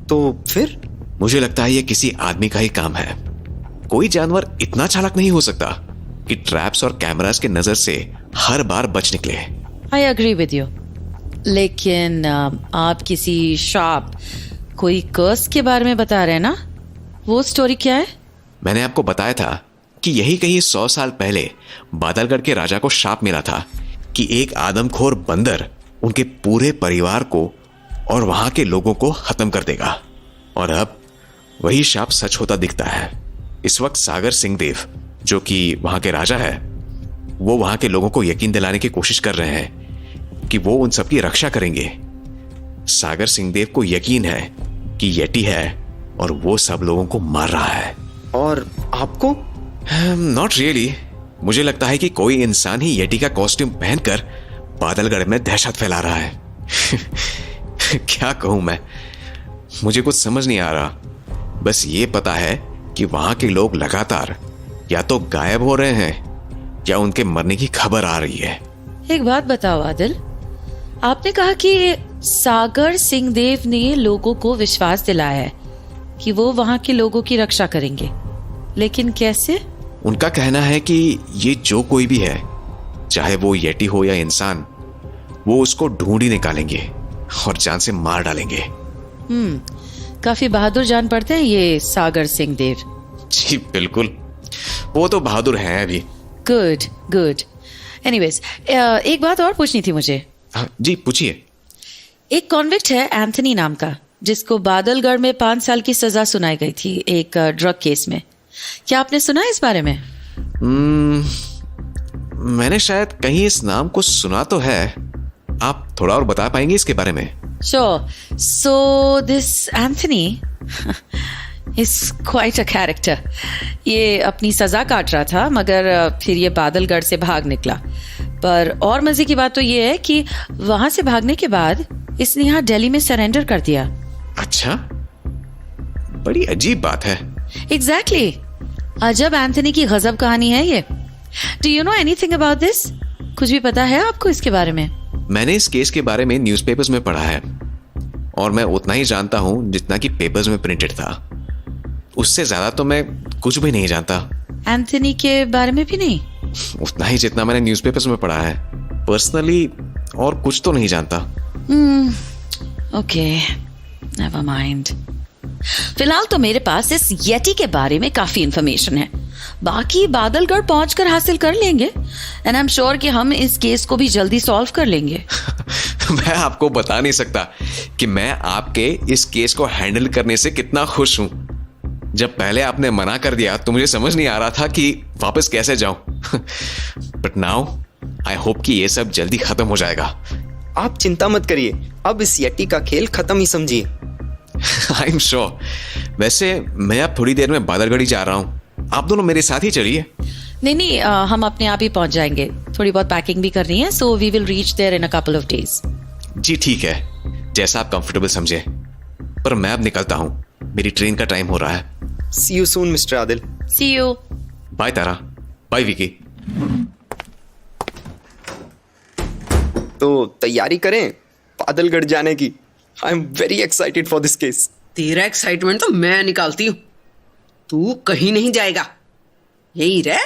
तो फिर मुझे लगता है ये किसी आदमी का ही काम है। कोई जानवर इतना चालाक नहीं हो सकता कि ट्रैप्स और कैमरास के नजर से हर बार बच निकले। आई एग्री विद यू, लेकिन आप किसी शाप, कोई कर्स के बारे में बता रहे हैं ना? वो स्टोरी क्या है? मैंने आपको बताया था कि यही कहीं 100 साल पहले बादलगढ़ के राजा को शाप मिला था कि एक आदमखोर बंदर उनके पूरे परिवार को और वहां के लोगों को खत्म कर देगा। और अब वही शाप सच होता दिखता है। इस वक्त सागर सिंह देव, जो कि वहां के राजा है, वो वहां के लोगों को यकीन दिलाने की कोशिश कर रहे हैं कि वो उन सबकी रक्षा करेंगे। सागर सिंह देव को यकीन है कि येटी है और वो सब लोगों को मार रहा है। और आपको? Not really. मुझे लगता है कि कोई इंसान ही येटी का कॉस्ट्यूम पहनकर बादलगढ़ में दहशत फैला रहा है। क्या कहूं मैं, मुझे कुछ समझ नहीं आ रहा। बस ये पता है कि वहां के लोग लगातार या तो गायब हो रहे हैं या उनके मरने की खबर आ रही है। एक बात बताओ आदिल, आपने कहा कि सागर सिंह देव ने लोगों को विश्वास दिलाया है कि वो वहां के लोगों की रक्षा करेंगे, लेकिन कैसे? उनका कहना है कि ये जो कोई भी है, चाहे वो येटी हो या इंसान, वो उसको ढूंढ ही निकालेंगे और जान से मार डालेंगे। काफी बहादुर जान पड़ते हैं ये सागर सिंह देव। जी बिल्कुल, वो तो बहादुर हैं अभी। Good good. एनीवेज, एक बात और पूछनी थी मुझे। जी पूछिए। एक कॉन्विक्ट है एंथनी नाम का, जिसको बादलगढ़ में 5 साल की सजा सुनाई गई थी एक ड्रग केस में। क्या आपने सुना है इस बारे में? मैंने शायद कहीं इस नाम को सुना तो है। आप थोड़ा और बता पाएंगे इसके बारे में? Sure. So this Anthony is quite a character. ये अपनी सजा काट रहा था, मगर फिर ये बादलगढ़ से भाग निकला। पर और मजे की बात तो ये है कि वहां से भागने के बाद इसने यहाँ दिल्ली में सरेंडर कर दिया। अच्छा, बड़ी अजीब बात है। Exactly. अजब एंथनी की गजब कहानी है ये। Do you know anything about this? कुछ भी पता है आपको इसके बारे में? मैंने इस केस के बारे में न्यूज़पेपर्स में पढ़ा है और मैं उतना ही जानता हूं जितना कि पेपर्स में प्रिंटेड था। उससे ज्यादा तो मैं कुछ भी नहीं जानता। एंथनी के बारे में भी नहीं? उतना ही जितना मैंने न्यूज़पेपर्स में पढ़ा है। पर्सनली और कुछ तो नहीं जानता। Okay, never mind. फिलहाल तो मेरे पास इस येटी के बारे में काफी इंफॉर्मेशन है, बाकी बादलगढ़ पहुंचकर हासिल कर लेंगे। एंड आई एम श्योर कि हम इस केस को भी जल्दी सॉल्व कर लेंगे। मैं आपको बता नहीं सकता कि मैं आपके इस केस को हैंडल करने से कितना खुश हूं। जब पहले आपने मना कर दिया तो मुझे समझ नहीं आ रहा था कि वापस कैसे जाऊं। बट नाउ आई होप कि ये सब जल्दी खत्म हो जाएगा। आप चिंता मत करिए, अब इस येटी का खेल खत्म ही समझिए। आई एम श्योर। वैसे मैं अब थोड़ी देर में बादलगढ़ ही जा रहा हूँ, आप दोनों मेरे साथ ही चलिए। नहीं, हम अपने आप ही पहुंच जाएंगे। थोड़ी बहुत पैकिंग भी करनी है, so we will reach there in a couple of days. जी ठीक है, जैसा आप कंफर्टेबल समझे। पर मैं अब निकलता हूँ, मेरी ट्रेन का टाइम हो रहा है। See you soon mister Adil. See you. Bye Tara. Bye Vicky. तो तैयारी करें बादलगढ़ जाने की। I am very excited for this case. तेरा एक्साइटमेंट तो मैं निकालती हूँ, तू कहीं नहीं जाएगा। यही रह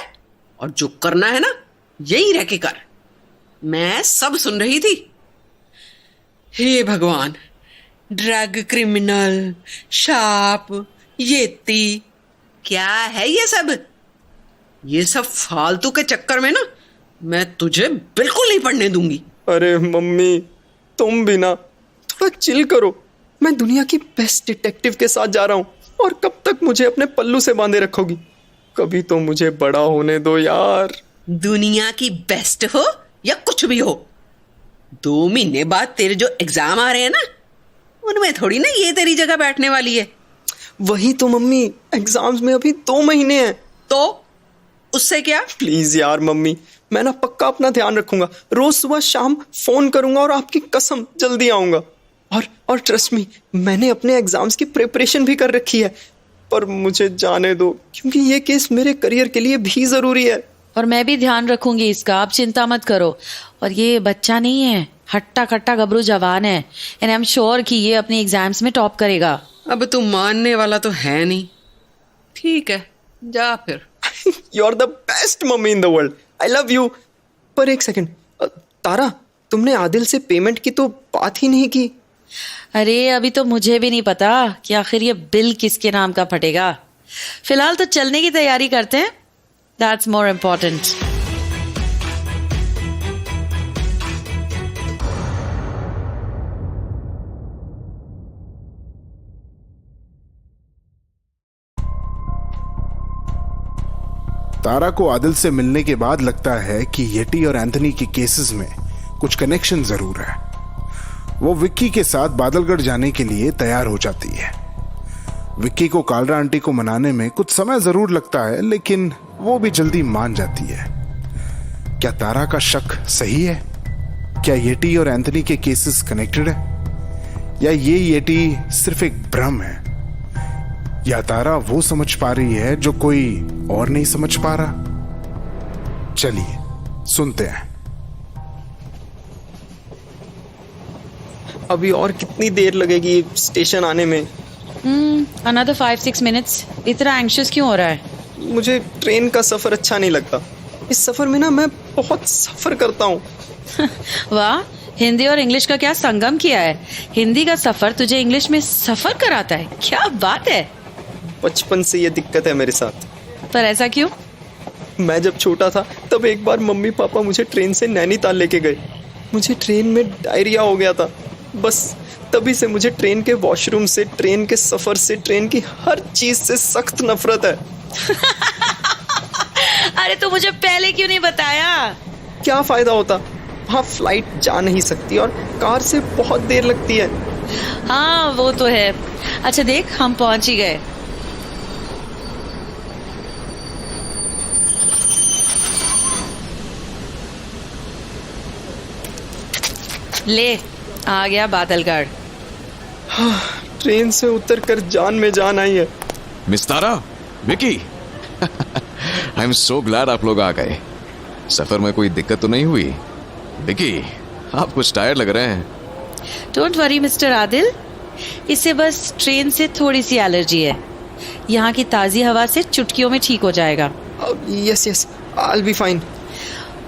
और जो करना है ना यही रह के कर। मैं सब सुन रही थी। हे भगवान, ड्रग क्रिमिनल, शाप, येती, क्या है ये सब? ये सब फालतू के चक्कर में ना मैं तुझे बिल्कुल नहीं पढ़ने दूंगी। अरे मम्मी, तुम भी ना थोड़ा चिल करो। मैं दुनिया की बेस्ट डिटेक्टिव के साथ जा रहा हूँ, और कब तक मुझे अपने पल्लू से बांधे रखोगी? कभी तो मुझे बड़ा होने दो यार। दुनिया की बेस्ट हो या कुछ भी हो, 2 महीने बाद तेरे जो एग्जाम आ रहे हैं ना, उनमें थोड़ी ना ये तेरी जगह बैठने वाली है। वही तो मम्मी, एग्जाम्स में अभी 2 महीने हैं। तो उससे क्या? प्लीज यार मम्मी, मैं ना पक्का अपना ध्यान रखूंगा। रोज सुबह शाम फोन करूंगा और आपकी कसम जल्दी आऊंगा। और ट्रस्ट मी, मैंने अपने एग्जाम्स की प्रिपरेशन भी कर रखी है। पर मुझे जाने दो, क्योंकि ये केस मेरे करियर के लिए भी जरूरी है। और मैं भी ध्यान रखूंगी इसका, आप चिंता मत करो। और ये बच्चा नहीं है, हट्टा कट्टा गबरू जवान है। एंड आई एम श्योर कि ये अपने एग्जाम्स में टॉप करेगा। अब तू मानने वाला तो है नहीं। ठीक है, जा फिर। You are the best mummy in the world. I love you. पर एक सेकंड, तारा, तुमने आदिल से पेमेंट की तो बात ही नहीं की। अरे अभी तो मुझे भी नहीं पता कि आखिर ये बिल किसके नाम का फटेगा। फिलहाल तो चलने की तैयारी करते हैं, That's more important. तारा को आदिल से मिलने के बाद लगता है कि येटी और एंथनी के केसेस में कुछ कनेक्शन जरूर है। वो विक्की के साथ बादलगढ़ जाने के लिए तैयार हो जाती है। विक्की को कालरा आंटी को मनाने में कुछ समय जरूर लगता है, लेकिन वो भी जल्दी मान जाती है। क्या तारा का शक सही है? क्या येटी और एंथनी के केसेस कनेक्टेड है, या ये येटी सिर्फ एक भ्रम है, या तारा वो समझ पा रही है जो कोई और नहीं समझ पा रहा? चलिए सुनते हैं। अभी और कितनी देर लगेगी स्टेशन आने में? Another 5-6 minutes. इतना एंग्शियस क्यों हो रहा है? मुझे ट्रेन का सफर अच्छा नहीं लगता। इस सफर में ना मैं बहुत सफर करता हूँ। वाह, हिंदी और इंग्लिश का क्या संगम किया है। हिंदी का सफर तुझे इंग्लिश में सफर कराता है, क्या बात है। बचपन से ये दिक्कत है मेरे साथ। पर ऐसा क्यों? मैं जब छोटा था तब एक बार मम्मी पापा मुझे ट्रेन से नैनीताल लेके गए। मुझे ट्रेन में डायरिया हो गया था। बस तभी से मुझे ट्रेन के वॉशरूम से, ट्रेन के सफर से, ट्रेन की हर चीज से सख्त नफरत है। अरे तो मुझे पहले क्यों नहीं बताया? क्या फायदा होता, वहाँ फ्लाइट जा नहीं सकती और कार से बहुत देर लगती है। हाँ वो तो है। अच्छा देख, हम पहुंच ही गए। ले, आ गया बादलगढ़। हाँ, ट्रेन से उतरकर जान में जान आई है। Miss Tara, Vicky, I am so glad आप लोग आ गए। सफर में कोई दिक्कत तो नहीं हुई? विकी, आप कुछ टायर्ड लग रहे हैं। डोंट वरी मिस्टर आदिल, इसे बस ट्रेन से थोड़ी सी एलर्जी है। यहाँ की ताजी हवा से चुटकियों में ठीक हो जाएगा। Yes yes, I will be fine.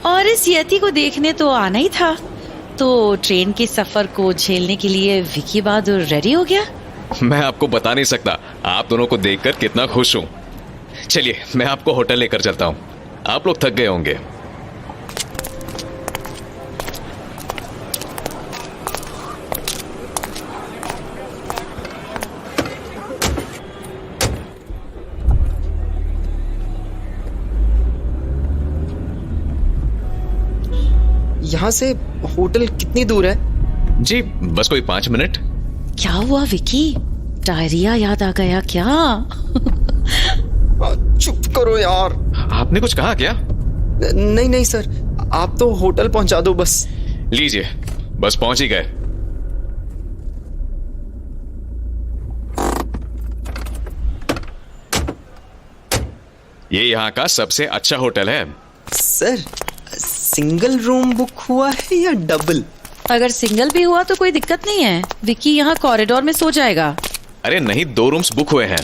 और इस यति को देखने तो आना ही था, तो ट्रेन के सफर को झेलने के लिए विकी बहादुर रेडी हो गया। मैं आपको बता नहीं सकता आप दोनों को देखकर कितना खुश हूं। चलिए मैं आपको होटल लेकर चलता हूं, आप लोग थक गए होंगे। यहाँ से होटल कितनी दूर है? जी बस कोई 5 मिनट। क्या हुआ विकी, डायरिया याद आ गया क्या? चुप करो यार। आपने कुछ कहा क्या? नहीं नहीं सर, आप तो होटल पहुंचा दो बस। लीजिए, बस पहुंच ही गए। ये यहाँ का सबसे अच्छा होटल है। सर, सिंगल रूम बुक हुआ है या डबल? अगर सिंगल भी हुआ तो कोई दिक्कत नहीं है, विकी यहाँ कॉरिडोर में सो जाएगा। अरे नहीं, 2 रूम्स बुक हुए हैं,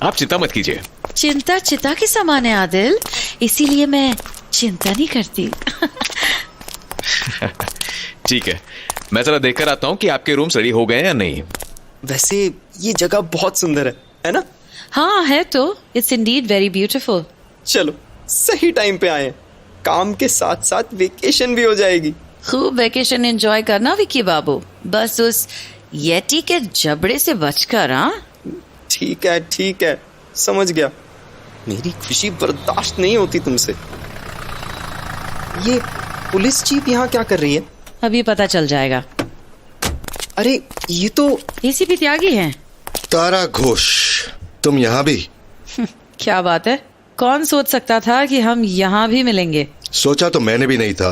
आप चिंता मत कीजिए। चिंता चिता के समान है आदिल, इसीलिए मैं चिंता नहीं करती। ठीक है, मैं जरा देखकर आता हूँ कि आपके रूम्स रेडी हो गए या नहीं। वैसे ये जगह बहुत सुंदर है ना? हाँ है तो, इट्स इंडीड वेरी ब्यूटीफुल। चलो सही टाइम पे आए, काम के साथ साथ वेकेशन भी हो जाएगी। खूब वेकेशन एंजॉय करना विकी बाबू, बस उस येटी के जबड़े से बचकर। हाँ ठीक है, समझ गया। मेरी खुशी बर्दाश्त नहीं होती तुमसे। ये पुलिस जीप यहाँ क्या कर रही है? अभी पता चल जाएगा। अरे ये तो एसीपी त्यागी हैं। तारा घोष, तुम यहाँ भी? क्या बात है, कौन सोच सकता था कि हम यहाँ भी मिलेंगे। सोचा तो मैंने भी नहीं था,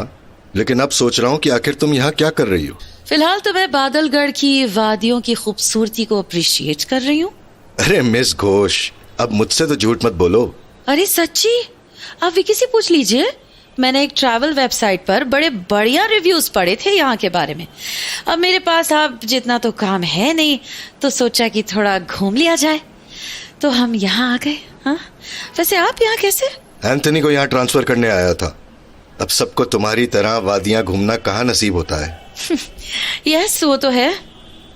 लेकिन अब सोच रहा हूँ कि आखिर तुम यहाँ क्या कर रही हो। फिलहाल तो मैं बादलगढ़ की वादियों की खूबसूरती को अप्रिशिएट कर रही हूँ। अरे मिस घोष, अब मुझसे तो झूठ मत बोलो। अरे सच्ची, आप विकी से पूछ लीजिए। मैंने एक ट्रैवल वेबसाइट पर बड़े बढ़िया रिव्यूज पढ़े थे यहाँ के बारे में। अब मेरे पास अब जितना तो काम है नहीं, तो सोचा कि थोड़ा घूम लिया जाए, तो हम यहाँ आ गए। हाँ, वैसे आप यहाँ कैसे? एंथनी को यहाँ ट्रांसफर करने आया था। अब सबको तुम्हारी तरह वादियां घूमना कहाँ नसीब होता है। यस वो तो है।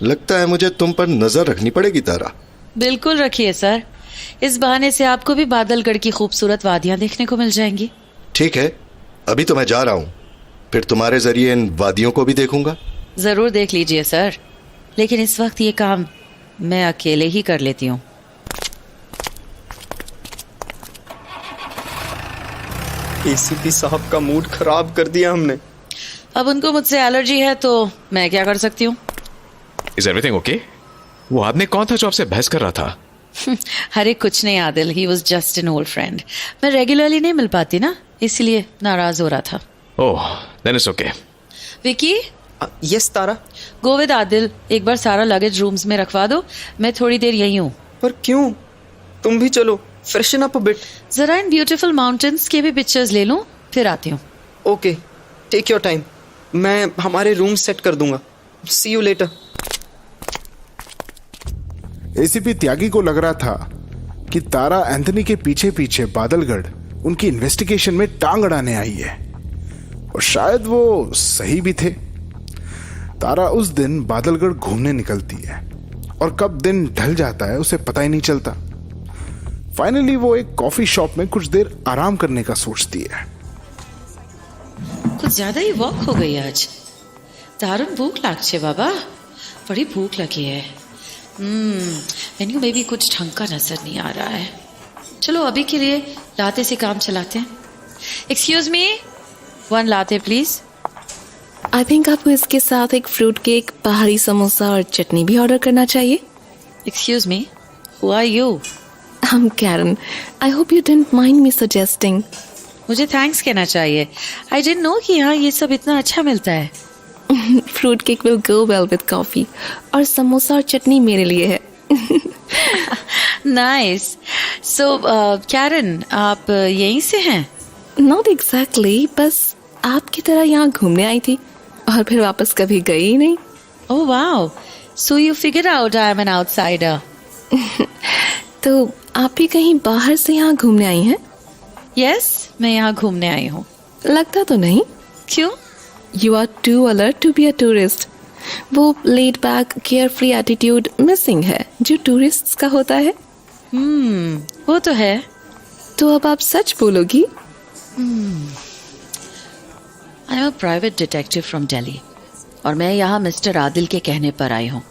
लगता है मुझे तुम पर नजर रखनी पड़ेगी तारा। बिल्कुल रखिए सर, इस बहाने से आपको भी बादलगढ़ की खूबसूरत वादियां देखने को मिल जाएंगी। ठीक है, अभी तो मैं जा रहा हूँ, फिर तुम्हारे जरिए इन वादियों को भी देखूंगा। जरूर देख लीजिए सर, लेकिन इस वक्त ये काम मैं अकेले ही कर लेती हूँ। एसीपी साहब का मूड खराब कर दिया हमने। अब उनको मुझसे एलर्जी है तो मैं क्या कर सकती हूँ। Is everything okay? वो आदमी कौन था जो आपसे बहस कर रहा था? अरे कुछ नहीं Adil, he was just an old friend. मैं रेगुलरली नहीं मिल पाती ना, इसलिए नाराज हो रहा था। Oh, then it's okay. Vicky, yes Tara. Go with Adil, एक बार सारा लगेज रूम्स में रखवा दो, मैं थोड़ी देर यही हूँ। पर क्यों? तुम भी चलो, फ्रेशन अप अ बिट। जरा इन ब्यूटीफुल माउंटेन्स के भी पिक्चर्स ले लूं, फिर आती हूँ। ओके, टेक योर टाइम, मैं हमारे रूम सेट कर दूंगा। सी यू लेटर। एसीपी त्यागी को लग रहा था कि तारा एंथनी के पीछे पीछे बादलगढ़ उनकी इन्वेस्टिगेशन में टांग अड़ाने आई है, और शायद वो सही भी थे। तारा उस दिन बादलगढ़ घूमने निकलती है और कब दिन ढल जाता है उसे पता ही नहीं चलता। फाइनली वो एक कॉफी शॉप में कुछ देर आराम करने का सोचती है। कुछ ज्यादा ही वॉक हो गई आज। दारुण भूख लागछे बाबा, बड़ी भूख लगी है। मेन्यू में भी कुछ ढंग का नजर नहीं आ रहा है। चलो अभी के लिए लाते से काम चलाते हैं। Excuse me, 1 latte please. I think आपको इसके साथ एक फ्रूट केक, पहाड़ी समोसा और चटनी भी ऑर्डर करना चाहिए। Excuse me, who are you? I'm Karen. I hope you didn't mind me suggesting. मुझे थैंक्स कहना चाहिए। आई डिडंट नो कि यहाँ ये सब इतना अच्छा मिलता है। Fruit cake will go well with coffee. और समोसा और चटनी मेरे लिए है। नाइस। सो कैरन, आप यहीं से हैं? Not exactly, बस आपकी तरह यहाँ घूमने आई थी और फिर वापस कभी गई ही नहीं। Oh wow. So you figured out I am an outsider. तो आप भी कहीं बाहर से यहाँ घूमने आई हैं? Yes, मैं यहाँ घूमने आई हूँ। लगता तो नहीं। क्यों? You are too alert to be a tourist. वो laid back, carefree attitude missing है जो tourists का होता है। वो तो है। तो अब आप सच बोलोगी? I am a private detective from Delhi और मैं यहाँ मिस्टर आदिल के कहने पर आई हूँ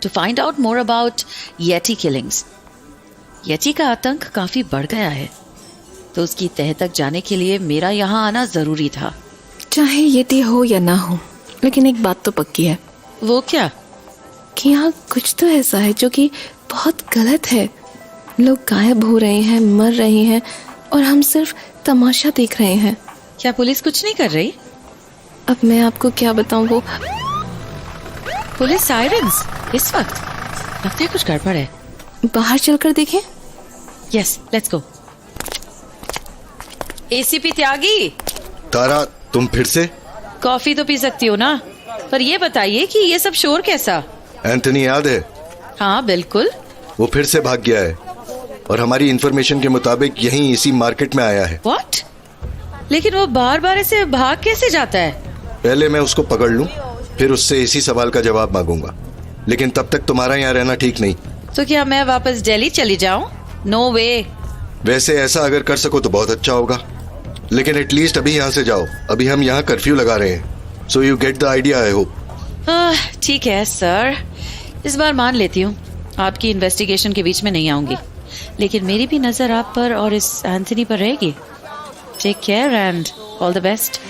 to find out more about Yeti killings. Yeti का आतंक काफी बढ़ गया है, तो उसकी तह तक जाने के लिए मेरा यहाँ आना जरूरी था। चाहे येती हो या ना हो, लेकिन एक बात तो पक्की है। वो क्या? कि यहाँ कुछ तो ऐसा है जो कि बहुत गलत है। लोग गायब हो रहे हैं, मर रहे हैं और हम सिर्फ तमाशा देख रहे हैं। क्या पुलिस कुछ नहीं कर रही? अब मैं आपको क्या बताऊं, वो पुलिस साइरेंस इस वक्त? लगता है कुछ गड़बड़ है। बाहर चलकर देखें। Yes, let's go. एसीपी त्यागी। तारा, तुम फिर से? कॉफी तो पी सकती हो ना, पर ये बताइए कि ये सब शोर कैसा? एंथनी याद है? हाँ बिल्कुल। वो फिर से भाग गया है और हमारी इंफॉर्मेशन के मुताबिक यहीं इसी मार्केट में आया है। व्हाट? लेकिन वो बार बार ऐसे भाग कैसे जाता है? पहले मैं उसको पकड़ लूं, फिर उससे इसी सवाल का जवाब मांगूंगा, लेकिन तब तक तुम्हारा यहाँ रहना ठीक नहीं। तो क्या मैं वापस दिल्ली चली जाऊं? नो वे। वैसे ऐसा अगर कर सको तो बहुत अच्छा होगा, लेकिन एटलीस्ट अभी यहाँ से जाओ। अभी हम यहाँ कर्फ्यू लगा रहे हैं। So you get the idea, I hope. ठीक है सर, इस बार मान लेती हूँ आपकी इन्वेस्टिगेशन के बीच में नहीं आऊंगी, लेकिन मेरी भी नजर आप पर और इस एंथनी पर रहेगी। Take care and all the best.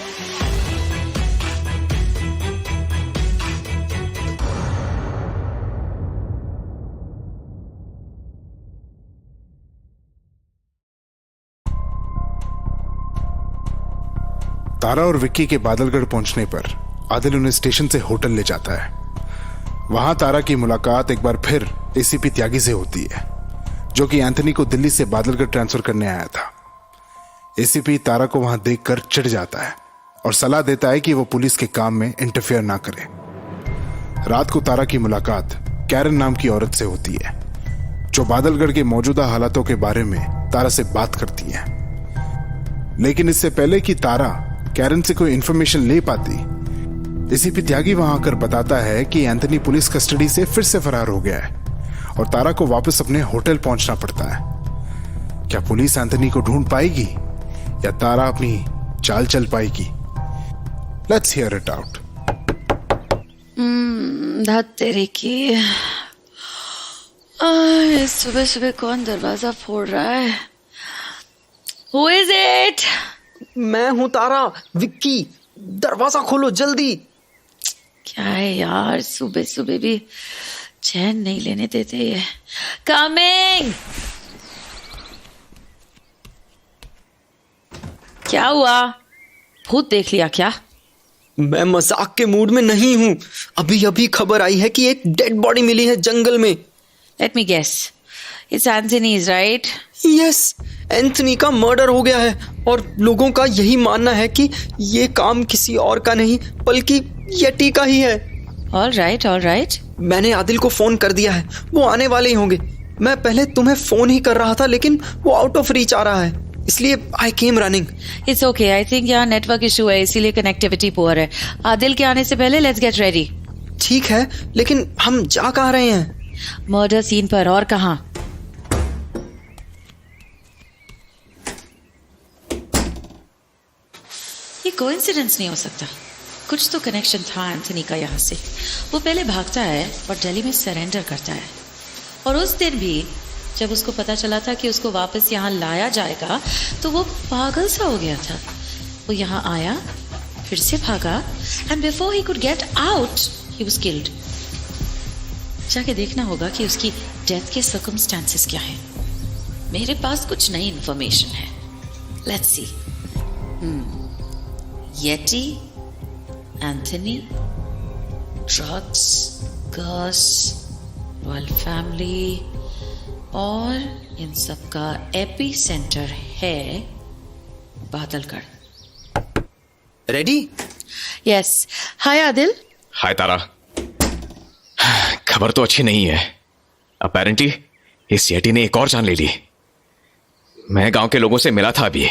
Tara और विक्की के बादलगढ़ पहुंचने पर आदिल उन्हें स्टेशन से होटल ले जाता है। वहां तारा की मुलाकात एक बार फिर एसीपी त्यागी से होती है, जो कि एंथनी को दिल्ली से बादलगढ़ ट्रांसफर करने आया था। एसीपी तारा को वहां देखकर चिढ़ जाता है और सलाह देता है कि वो पुलिस के काम में इंटरफेयर ना करे। रात को तारा की मुलाकात कैरन नाम की औरत से होती है, जो बादलगढ़ के मौजूदा हालातों के बारे में तारा से बात करती है। लेकिन इससे पहले कि तारा कैरन से कोई इंफॉर्मेशन ले पाती, एसीपी त्यागी वहां आकर बताता है कि एंथनी पुलिस कस्टडी से फिर से फरार हो गया है और तारा को वापस अपने होटल पहुंचना पड़ता है। क्या पुलिस एंथनी को ढूंढ पाएगी या तारा अपनी चाल चल पाएगी? Let's hear it out. धत तेरे की, सुबह सुबह कौन दरवाजा फोड़ रहा है? Who is it? मैं हूं तारा, विक्की, दरवाजा खोलो जल्दी। क्या है यार, सुबह सुबह भी चैन नहीं लेने देते ये। कमिंग। क्या हुआ, भूत देख लिया क्या? मैं मजाक के मूड में नहीं हूं। अभी अभी खबर आई है कि एक डेड बॉडी मिली है जंगल में। Let me guess. It's Anthony's, right? Yes, Anthony का मर्डर हो गया है और लोगों का यही मानना है कि ये काम किसी और का नहीं बल्कि येटी का ही है। All right, all right. मैंने आदिल को फोन कर दिया है, वो आने वाले ही होंगे। मैं पहले तुम्हें फोन ही कर रहा था लेकिन वो आउट ऑफ रीच आ रहा है, इसलिए I came running. It's okay. I think यहाँ नेटवर्क इशू है, इसीलिए कनेक्टिविटी पुअर है। आदिल के आने से पहले लेट्स गेट रेडी। ठीक है, लेकिन हम जा कहाँ रहे हैं? मर्डर सीन पर, और कहाँ? ये कोइंसिडेंस नहीं हो सकता, कुछ तो कनेक्शन था एंथनी का यहाँ से। वो पहले भागता है और दिल्ली में सरेंडर करता है, और उस दिन भी जब उसको पता चला था कि उसको वापस यहाँ लाया जाएगा तो वो पागल सा हो गया था। वो यहाँ आया, फिर से भागा, and before he could get out he was killed. जाके देखना होगा कि उसकी डेथ के सर्कमस्टेंसेस क्या हैं। मेरे पास कुछ नई इंफॉर्मेशन है, let's see. Yeti, Anthony, drugs, girls, royal family, और इन सब का एपी सेंटर है बादलगढ़। रेडी? यस। हाय आदिल। हाय तारा। खबर तो अच्छी नहीं है। अपेरेंटली इस येटी ने एक और जान ले ली। मैं गांव के लोगों से मिला था अभी,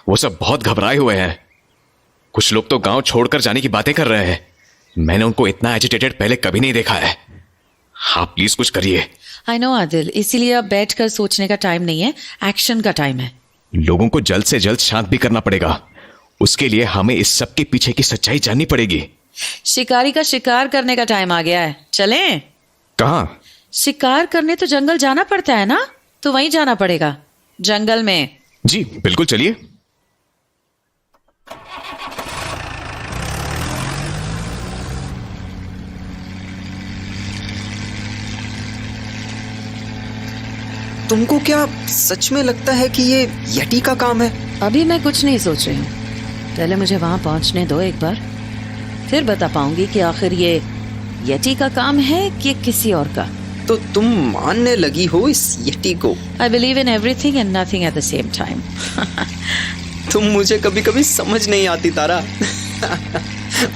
वो सब बहुत घबराए हुए हैं। कुछ लोग तो गांव छोड़कर जाने की बातें कर रहे हैं। मैंने उनको इतना एजिटेटेड पहले कभी नहीं देखा है। आप प्लीज कुछ करिए। आई नो आदिल, इसीलिए अब बैठकर सोचने का टाइम नहीं है, एक्शन का टाइम है। लोगों को जल्द से जल्द शांत भी करना पड़ेगा। उसके लिए हमें इस सब के पीछे की सच्चाई जाननी पड़ेगी। शिकारी का शिकार करने का टाइम आ गया है, चलें? कहाँ? शिकार करने तो जंगल जाना पड़ता है ना, तो वहीं जाना पड़ेगा, जंगल में। जी बिल्कुल, चलिए। तुमको क्या सच में लगता है कि ये येटी का काम है? अभी मैं कुछ नहीं सोच रही हूँ, पहले मुझे वहां पहुंचने दो एक बार, फिर बता पाऊंगी कि आखिर ये येटी का काम है कि किसी और का। तो तुम मानने लगी हो इस येटी को? I believe in everything and nothing at the same time. तुम मुझे कभी कभी समझ नहीं आती तारा।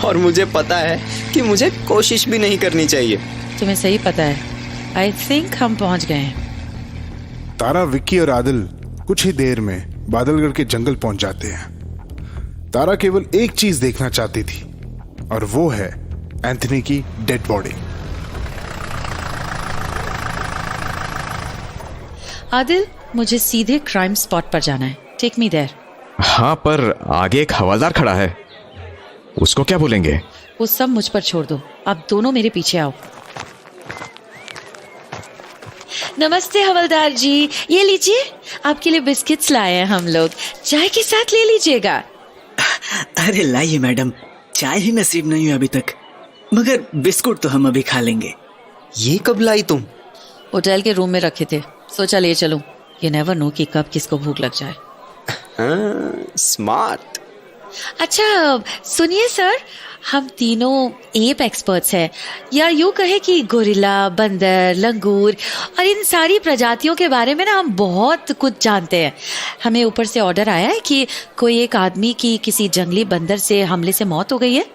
और मुझे पता है कि मुझे कोशिश भी नहीं करनी चाहिए। तुम्हें सही पता है। आई थिंक हम पहुंच गए हैं। तारा, विक्की और आदिल कुछ ही देर में बादलगढ़ के जंगल पहुंच जाते हैं। तारा केवल एक चीज देखना चाहती थी, और वो है एंथनी की डेड बॉडी। आदिल, मुझे सीधे क्राइम स्पॉट पर जाना है, टेक मी देयर। हाँ, पर आगे एक हवलदार खड़ा है, उसको क्या बोलेंगे? वो सब मुझ पर छोड़ दो, आप दोनों मेरे पीछे आओ। नमस्ते हवलदार जी, ये लीजिए, आपके लिए बिस्किट्स लाए हैं हम लोग, चाय के साथ ले लीजिएगा। अरे लाइए मैडम, चाय ही नसीब नहीं हुई अभी तक, मगर बिस्कुट तो हम अभी खा लेंगे। ये कब लाई तुम? होटल के रूम में रखे थे, सोचा ले चलूं। यू नेवर नो कि कब किसको भूख लग जाए। स्मार्ट। अच्छा सुनिए सर, हम तीनों एप एक्सपर्ट्स हैं, या यूं कहे कि गोरिल्ला, बंदर, लंगूर और इन सारी प्रजातियों के बारे में ना हम बहुत कुछ जानते हैं। हमें ऊपर से ऑर्डर आया है कि कोई एक आदमी की किसी जंगली बंदर से हमले से मौत हो गई है,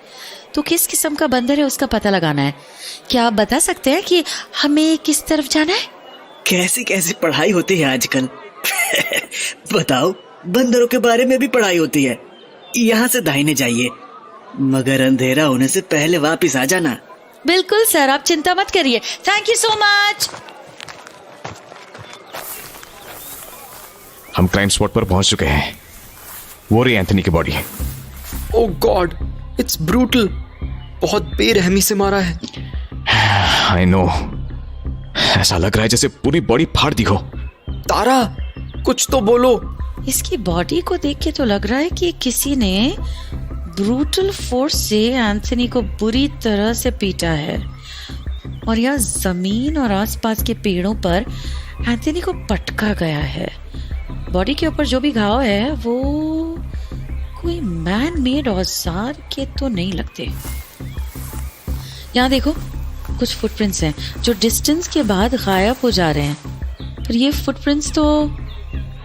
तो किस किस्म का बंदर है उसका पता लगाना है। क्या आप बता सकते हैं कि हमें किस तरफ जाना है? कैसी कैसी पढ़ाई होती है आजकल। बताओ, बंदरों के बारे में भी पढ़ाई होती है। यहाँ से दाहिने जाइए, मगर अंधेरा होने से पहले वापस आ जाना। बिल्कुल सर, आप चिंता मत करिए। Thank you so much. हम क्राइम स्पॉट पर पहुंच चुके हैं। वो रही एंथनी की body. Oh God, it's brutal. बहुत बेरहमी से मारा है। आई नो, ऐसा लग रहा है जैसे पूरी बॉडी फाड़ दी हो। तारा, कुछ तो बोलो। इसकी बॉडी को देख के तो लग रहा है कि किसी ने ब्रूटल फोर्स से एंथनी को बुरी तरह से पीटा है और यह जमीन और आसपास के पेड़ों पर एंथनी को पटका गया है। बॉडी के ऊपर जो भी घाव है वो कोई मैन मेड औजार के तो नहीं लगते। यहाँ देखो, कुछ फुटप्रिंट्स हैं जो डिस्टेंस के बाद गायब हो जा रहे हैं। पर ये फुटप्रिंट्स तो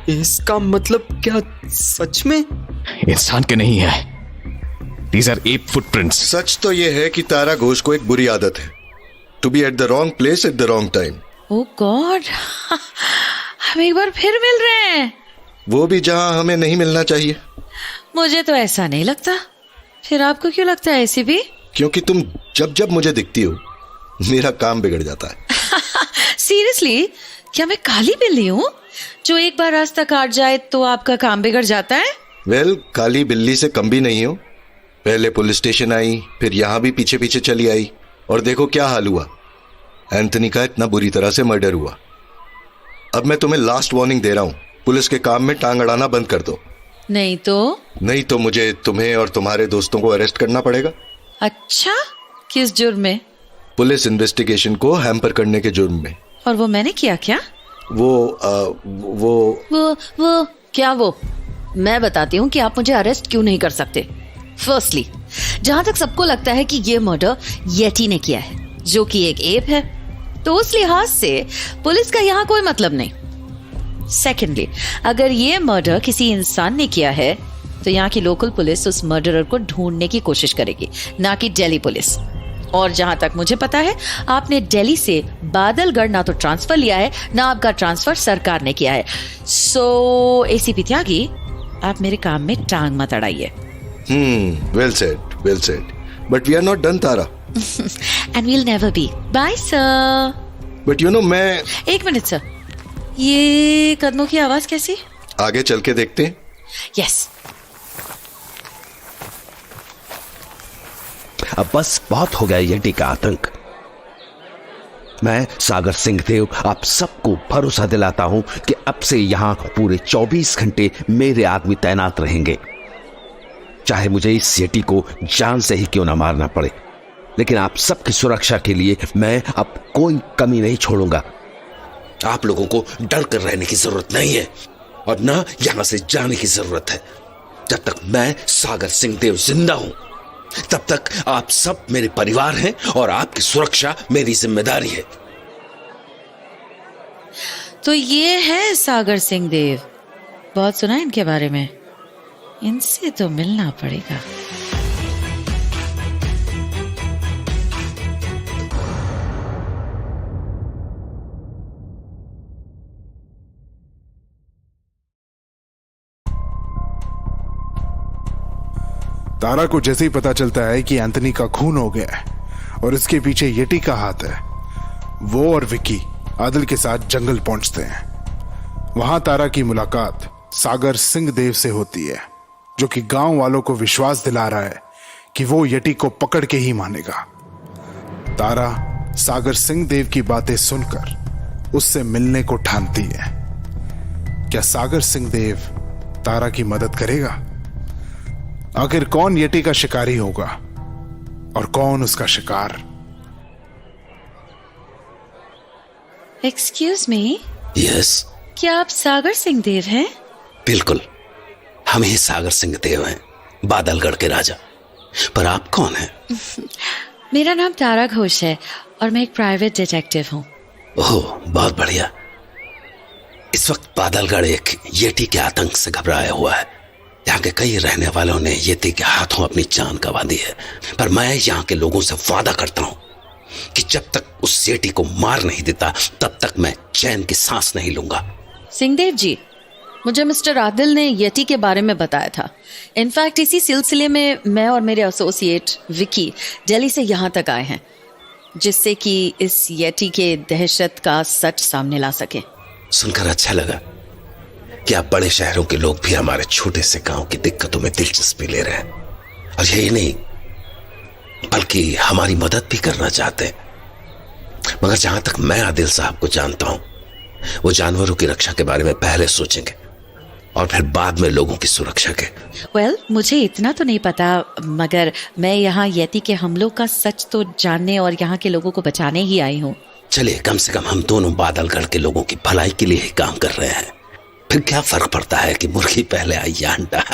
इसका मतलब क्या सच में इंसान के नहीं है। These are ape footprints. सच तो ये है कि तारा घोष को एक बुरी आदत है, to be at the wrong place at the wrong time. Oh god, हम एक बार फिर मिल रहे हैं। वो भी जहां हमें नहीं मिलना चाहिए। मुझे तो ऐसा नहीं लगता। फिर आपको क्यों लगता है ऐसी भी? क्योंकि तुम जब जब मुझे दिखती हो मेरा काम बिगड़ जाता है। सीरियसली, क्या मैं काली बिल्ली हूँ जो एक बार रास्ता काट जाए तो आपका काम बिगड़ जाता है? वेल, काली बिल्ली से कम भी नहीं हो। पहले पुलिस स्टेशन आई, फिर यहाँ भी पीछे पीछे चली आई, और देखो क्या हाल हुआ। एंथनी का इतना बुरी तरह से मर्डर हुआ। अब मैं तुम्हें लास्ट वार्निंग दे रहा हूँ, पुलिस के काम में टांग अड़ाना बंद कर दो। नहीं तो मुझे तुम्हें और तुम्हारे दोस्तों को अरेस्ट करना पड़ेगा। अच्छा, किस जुर्म में? पुलिस इन्वेस्टिगेशन को हैम्पर करने के जुर्म में। और वो मैंने किया क्या? वो क्या वो? मैं बताती हूँ कि आप मुझे अरेस्ट क्यों नहीं कर सकते। फर्स्टली, जहां तक सबको लगता है कि ये मर्डर येटी ने किया है, जो कि एक एप है, तो उस लिहाज से पुलिस का यहाँ कोई मतलब नहीं। सेकेंडली, अगर ये मर्डर किसी इंसान ने किया है तो यहाँ की लोकल पुलिस उस मर्डरर को ढूंढने की कोशिश करेगी, ना कि दिल्ली पुलिस। और जहां तक मुझे पता है, आपने दिल्ली से बादलगढ़ ना तो ट्रांसफर लिया है, ना आपका ट्रांसफर सरकार ने किया है। सो एसीपी त्यागी, आप मेरे काम में टांग मत अड़ाइए। Well said, but we are not done, Tara. And we'll never be. Bye sir. But you know, मैं एक मिनट सर, ये कदमों की आवाज कैसी? आगे चल के देखते हैं। यस। अब बस बहुत हो गया येटी का आतंक। मैं सागर सिंह देव आप सबको भरोसा दिलाता हूं कि अब से यहां पूरे 24 घंटे मेरे आदमी तैनात रहेंगे, चाहे मुझे इस येटी को जान से ही क्यों ना मारना पड़े। लेकिन आप सबकी सुरक्षा के लिए मैं अब कोई कमी नहीं छोड़ूंगा। आप लोगों को डर कर रहने की जरूरत नहीं है और ना यहां से जाने की जरूरत है। जब तक मैं सागर सिंह देव जिंदा हूं, तब तक आप सब मेरे परिवार हैं और आपकी सुरक्षा मेरी जिम्मेदारी है। तो ये है सागर सिंह देव। बहुत सुना है इनके बारे में। इनसे तो मिलना पड़ेगा। तारा को जैसे ही पता चलता है कि एंथनी का खून हो गया है और इसके पीछे येटी का हाथ है, वो और विकी आदिल के साथ जंगल पहुंचते हैं। वहां तारा की मुलाकात सागर सिंह देव से होती है, जो कि गांव वालों को विश्वास दिला रहा है कि वो येटी को पकड़ के ही मानेगा। तारा सागर सिंह देव की बातें सुनकर उससे मिलने को ठानती है। क्या सागर सिंह देव तारा की मदद करेगा? आखिर कौन येटी का शिकारी होगा और कौन उसका शिकार? Excuse me. यस। क्या आप सागर सिंह देव हैं? बिल्कुल, हम ही सागर सिंह देव हैं, बादलगढ़ के राजा। पर आप कौन हैं? मेरा नाम तारा घोष है और मैं एक प्राइवेट डिटेक्टिव हूँ। ओह, बहुत बढ़िया। इस वक्त बादलगढ़ एक येटी के आतंक से घबराया हुआ है। यहाँ के कई रहने वालों ने येटी के हाथों अपनी जान गंवा दी है। पर मैं यहाँ के लोगों से वादा करता हूँ कि जब तक उस येटी को मार नहीं देता, तब तक मैं चैन की सांस नहीं लूंगा। सिंहदेव जी, मुझे मिस्टर आदिल ने येटी के बारे में बताया था। इनफैक्ट इसी सिलसिले में मैं और मेरे एसोसिएट विकी दिल्ली से यहाँ तक आए हैं, जिससे कि इस येटी के दहशत का सच सामने ला सके। सुनकर अच्छा लगा। कि अब बड़े शहरों के लोग भी हमारे छोटे से गांव की दिक्कतों में दिलचस्पी ले रहे हैं, और यही नहीं बल्कि हमारी मदद भी करना चाहते हैं। मगर जहां तक मैं आदिल साहब को जानता हूं, वो जानवरों की रक्षा के बारे में पहले सोचेंगे और फिर बाद में लोगों की सुरक्षा के। Well, मुझे इतना तो नहीं पता, मगर मैं यहाँ यति के हमलों का सच तो जानने और यहाँ के लोगों को बचाने ही आई हूँ। चलिए, कम से कम हम दोनों बादलगढ़ के लोगों की भलाई के लिए ही काम कर रहे हैं। फिर क्या फर्क पड़ता है कि मुर्गी पहले आई या अंडा।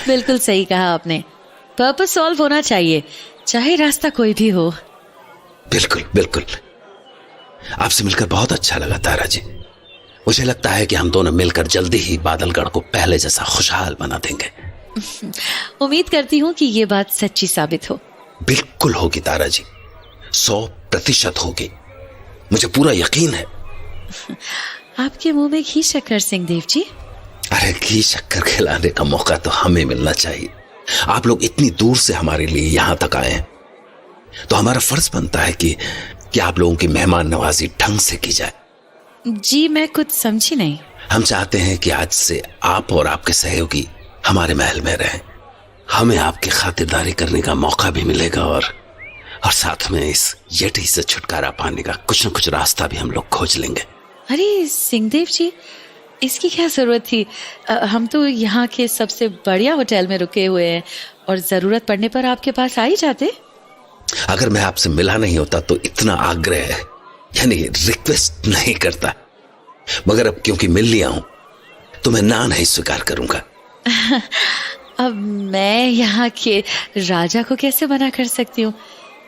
बिल्कुल सही कहा आपने। पर्पस सॉल्व होना चाहिए, चाहे रास्ता कोई भी हो। बिल्कुल बिल्कुल। आपसे मिलकर बहुत अच्छा लगा तारा जी। मुझे लगता है कि हम दोनों मिलकर जल्दी ही बादलगढ़ को पहले जैसा खुशहाल बना देंगे। उम्मीद करती हूँ कि ये बात सच्ची साबित हो। बिल्कुल होगी तारा जी, 100% होगी, मुझे पूरा यकीन है। आपके मुंह में घी शक्कर सिंहदेव जी। अरे, घी शक्कर खिलाने का मौका तो हमें मिलना चाहिए। आप लोग इतनी दूर से हमारे लिए यहां तक आए हैं, तो हमारा फर्ज बनता है कि आप लोगों की मेहमान नवाजी ढंग से की जाए। जी, मैं कुछ समझी नहीं। हम चाहते हैं कि आज से आप और आपके सहयोगी हमारे महल में रहें। हमें आपकी खातिरदारी करने का मौका भी मिलेगा और साथ में इस यटी से छुटकारा पाने का कुछ न कुछ रास्ता भी हम लोग खोज लेंगे। अरे सिंहदेव जी, इसकी क्या जरूरत थी? हम तो यहाँ के सबसे बढ़िया होटल में रुके हुए हैं और जरूरत पड़ने पर आपके पास आ ही जाते। अगर मैं आपसे मिला नहीं होता तो इतना आग्रह यानी रिक्वेस्ट नहीं करता, मगर अब क्योंकि मिल लिया हूं तो मैं ना नहीं स्वीकार करूंगा। अब मैं यहाँ के राजा को कैसे मना कर सकती हूँ?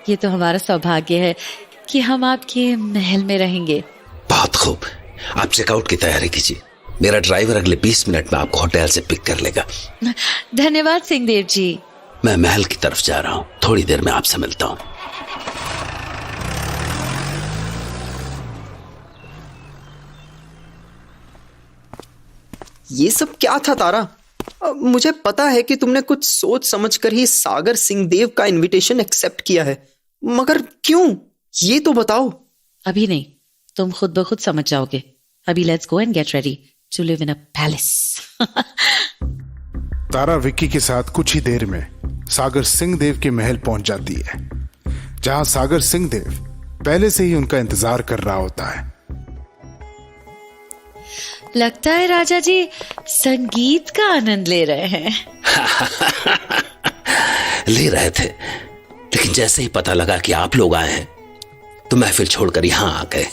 ये तो हमारा सौभाग्य है कि हम आपके महल में रहेंगे। बहुत खूब, आप चेकआउट की तैयारी कीजिए। मेरा ड्राइवर अगले 20 मिनट में आपको होटल से पिक कर लेगा। धन्यवाद सिंहदेव जी। मैं महल की तरफ जा रहा हूं, थोड़ी देर में आपसे मिलता हूं। ये सब क्या था तारा? मुझे पता है कि तुमने कुछ सोच समझकर ही सागर सिंहदेव का इनविटेशन एक्सेप्ट किया है, मगर क्यों, ये तो बताओ। अभी नहीं, तुम खुद ब खुद समझ जाओगे। अभी let's go and get ready to live in a palace. Tara Vicky के साथ कुछ ही देर में सागर सिंहदेव के महल पहुंच जाती है, जहां सागर सिंहदेव पहले से ही उनका इंतजार कर रहा होता है। लगता है राजा जी संगीत का आनंद ले रहे हैं। ले रहे थे, लेकिन जैसे ही पता लगा कि आप लोग आए हैं तो महफिल छोड़कर यहां आ गए,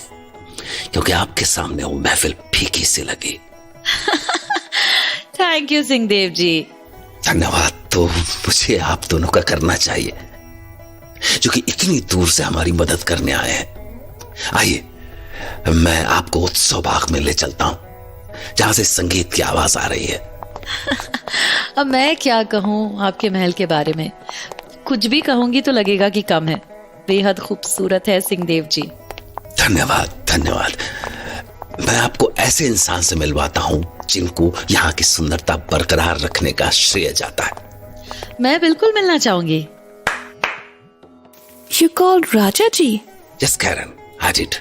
क्योंकि आपके सामने वो महफिल फीकी सी लगी। थैंक यू सिंहदेव जी। धन्यवाद तो मुझे आप दोनों का करना चाहिए, जो कि इतनी दूर से हमारी मदद करने आए हैं। आइए, मैं आपको उत्सव बाग में ले चलता हूं, जहां से संगीत की आवाज आ रही है। अब मैं क्या कहूं आपके महल के बारे में? कुछ भी कहूंगी तो लगेगा कि कम है। बेहद खूबसूरत है सिंहदेव जी। धन्यवाद धन्यवाद। मैं आपको ऐसे इंसान से मिलवाता हूं जिनको यहाँ की सुंदरता बरकरार रखने का श्रेय जाता है। मैं बिल्कुल मिलना चाहूंगी। You called Raja ji? Yes Karen, I did।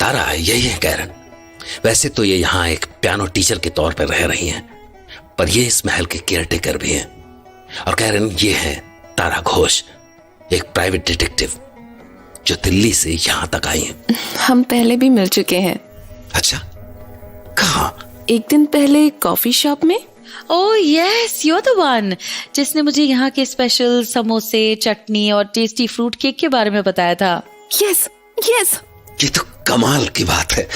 Tara, यही है कैरन। वैसे तो ये यहाँ एक पियानो टीचर के तौर पर रह रही हैं, पर ये इस महल के केयरटेकर भी हैं। और कैरन, ये है तारा घोष, एक प्राइवेट डिटेक्टिव जो दिल्ली से यहाँ तक आई हैं। हम पहले भी मिल चुके हैं। अच्छा, कहाँ? एक दिन पहले कॉफी शॉप में। Oh yes, you are the one जिसने मुझे यहाँ के स्पेशल समोसे, चटनी और टेस्टी फ्रूट केक के बारे में बताया था। Yes yes. ये तो कमाल की बात है।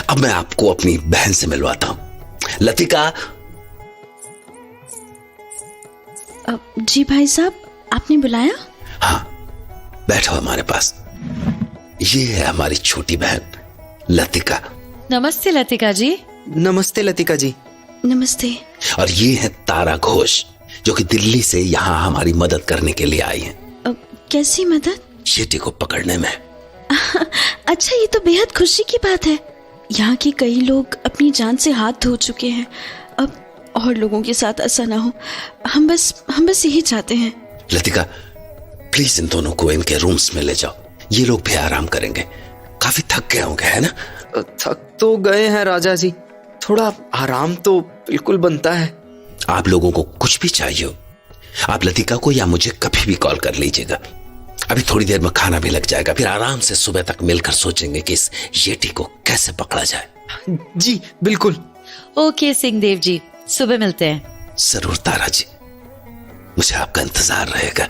अब मैं आपको अपनी बहन से मिलवाता हूं, लतिका। जी भाई साहब, आपने बुलाया? हाँ, बैठो हमारे पास। ये है हमारी छोटी बहन लतिका। नमस्ते लतिका जी। नमस्ते लतिका जी। नमस्ते। और ये है तारा घोष, जो कि दिल्ली से यहाँ हमारी मदद करने के लिए आई हैं। कैसी मदद? चीटी को पकड़ने में। अच्छा, ये तो बेहद खुशी की बात है। यहाँ के कई लोग अपनी जान से हाथ धो चुके हैं, अब और लोगों के साथ ऐसा ना हो। हम बस यही चाहते हैं। लतिका, प्लीज इन दोनों को इनके रूम्स में ले जाओ, ये लोग भी आराम करेंगे। काफी थक गए होंगे, है ना? थक तो गए हैं राजा जी, थोड़ा आराम तो बिल्कुल बनता है। आप लोगों को कुछ भी चाहिए हो, आप लतिका को या मुझे कभी भी कॉल कर लीजिएगा। अभी थोड़ी देर में खाना भी लग जाएगा, फिर आराम से सुबह तक मिलकर सोचेंगे कि इस येटी को कैसे पकड़ा जाए। जी बिल्कुल। ओके सिंहदेव जी, सुबह मिलते हैं। जरूर तारा जी, मुझे आपका इंतजार रहेगा।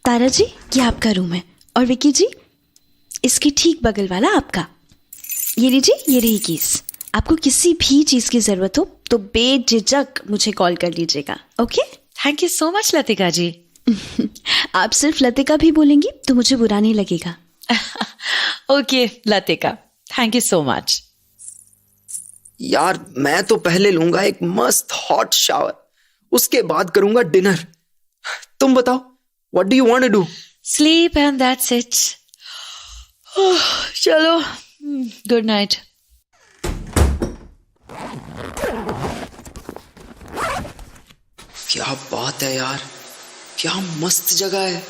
तारा जी, ये आपका रूम है, और विकी जी इसके ठीक बगल वाला आपका। ये लीजिए, ये रही कीज। आपको किसी भी चीज की जरूरत हो तो बेझिझक मुझे कॉल कर लीजिएगा। Okay? Thank you so much Latika ji. आप सिर्फ लतिका भी बोलेंगी तो मुझे बुरा नहीं लगेगा। Okay Latika, thank you so much. यार मैं तो पहले लूंगा एक मस्त हॉट शावर, उसके बाद करूंगा डिनर। तुम बताओ, what do you want to do? Sleep and that's it. चलो, गुड नाइट। क्या बात है यार, क्या मस्त जगह है।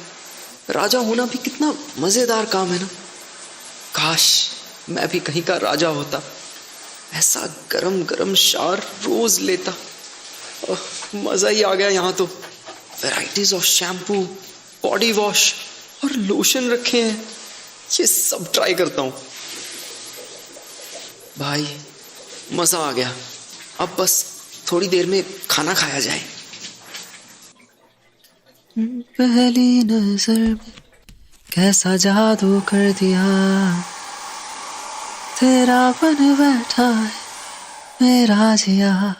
राजा होना भी कितना मजेदार काम है ना। काश मैं भी कहीं का राजा होता, ऐसा गरम गरम शावर रोज लेता। मजा ही आ गया। यहाँ तो varieties of shampoo, body wash और लोशन रखे हैं, ये सब ट्राई करता हूँ। भाई मजा आ गया, अब बस थोड़ी देर में खाना खाया जाए। पहली नजर में कैसा जादू कर दिया, तेरा बन बैठा है मेरा जिया।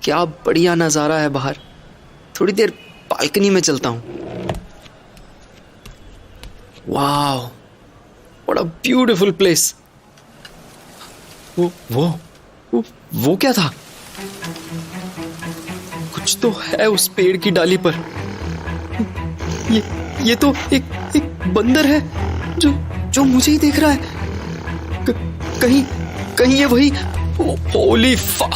क्या बढ़िया नजारा है बाहर। थोड़ी देर बालकनी में चलता हूँ। Wow, what a beautiful place. वो क्या था? कुछ तो है उस पेड़ की डाली पर। ये तो एक बंदर है जो मुझे ही देख रहा है। कहीं ये वही होली फा।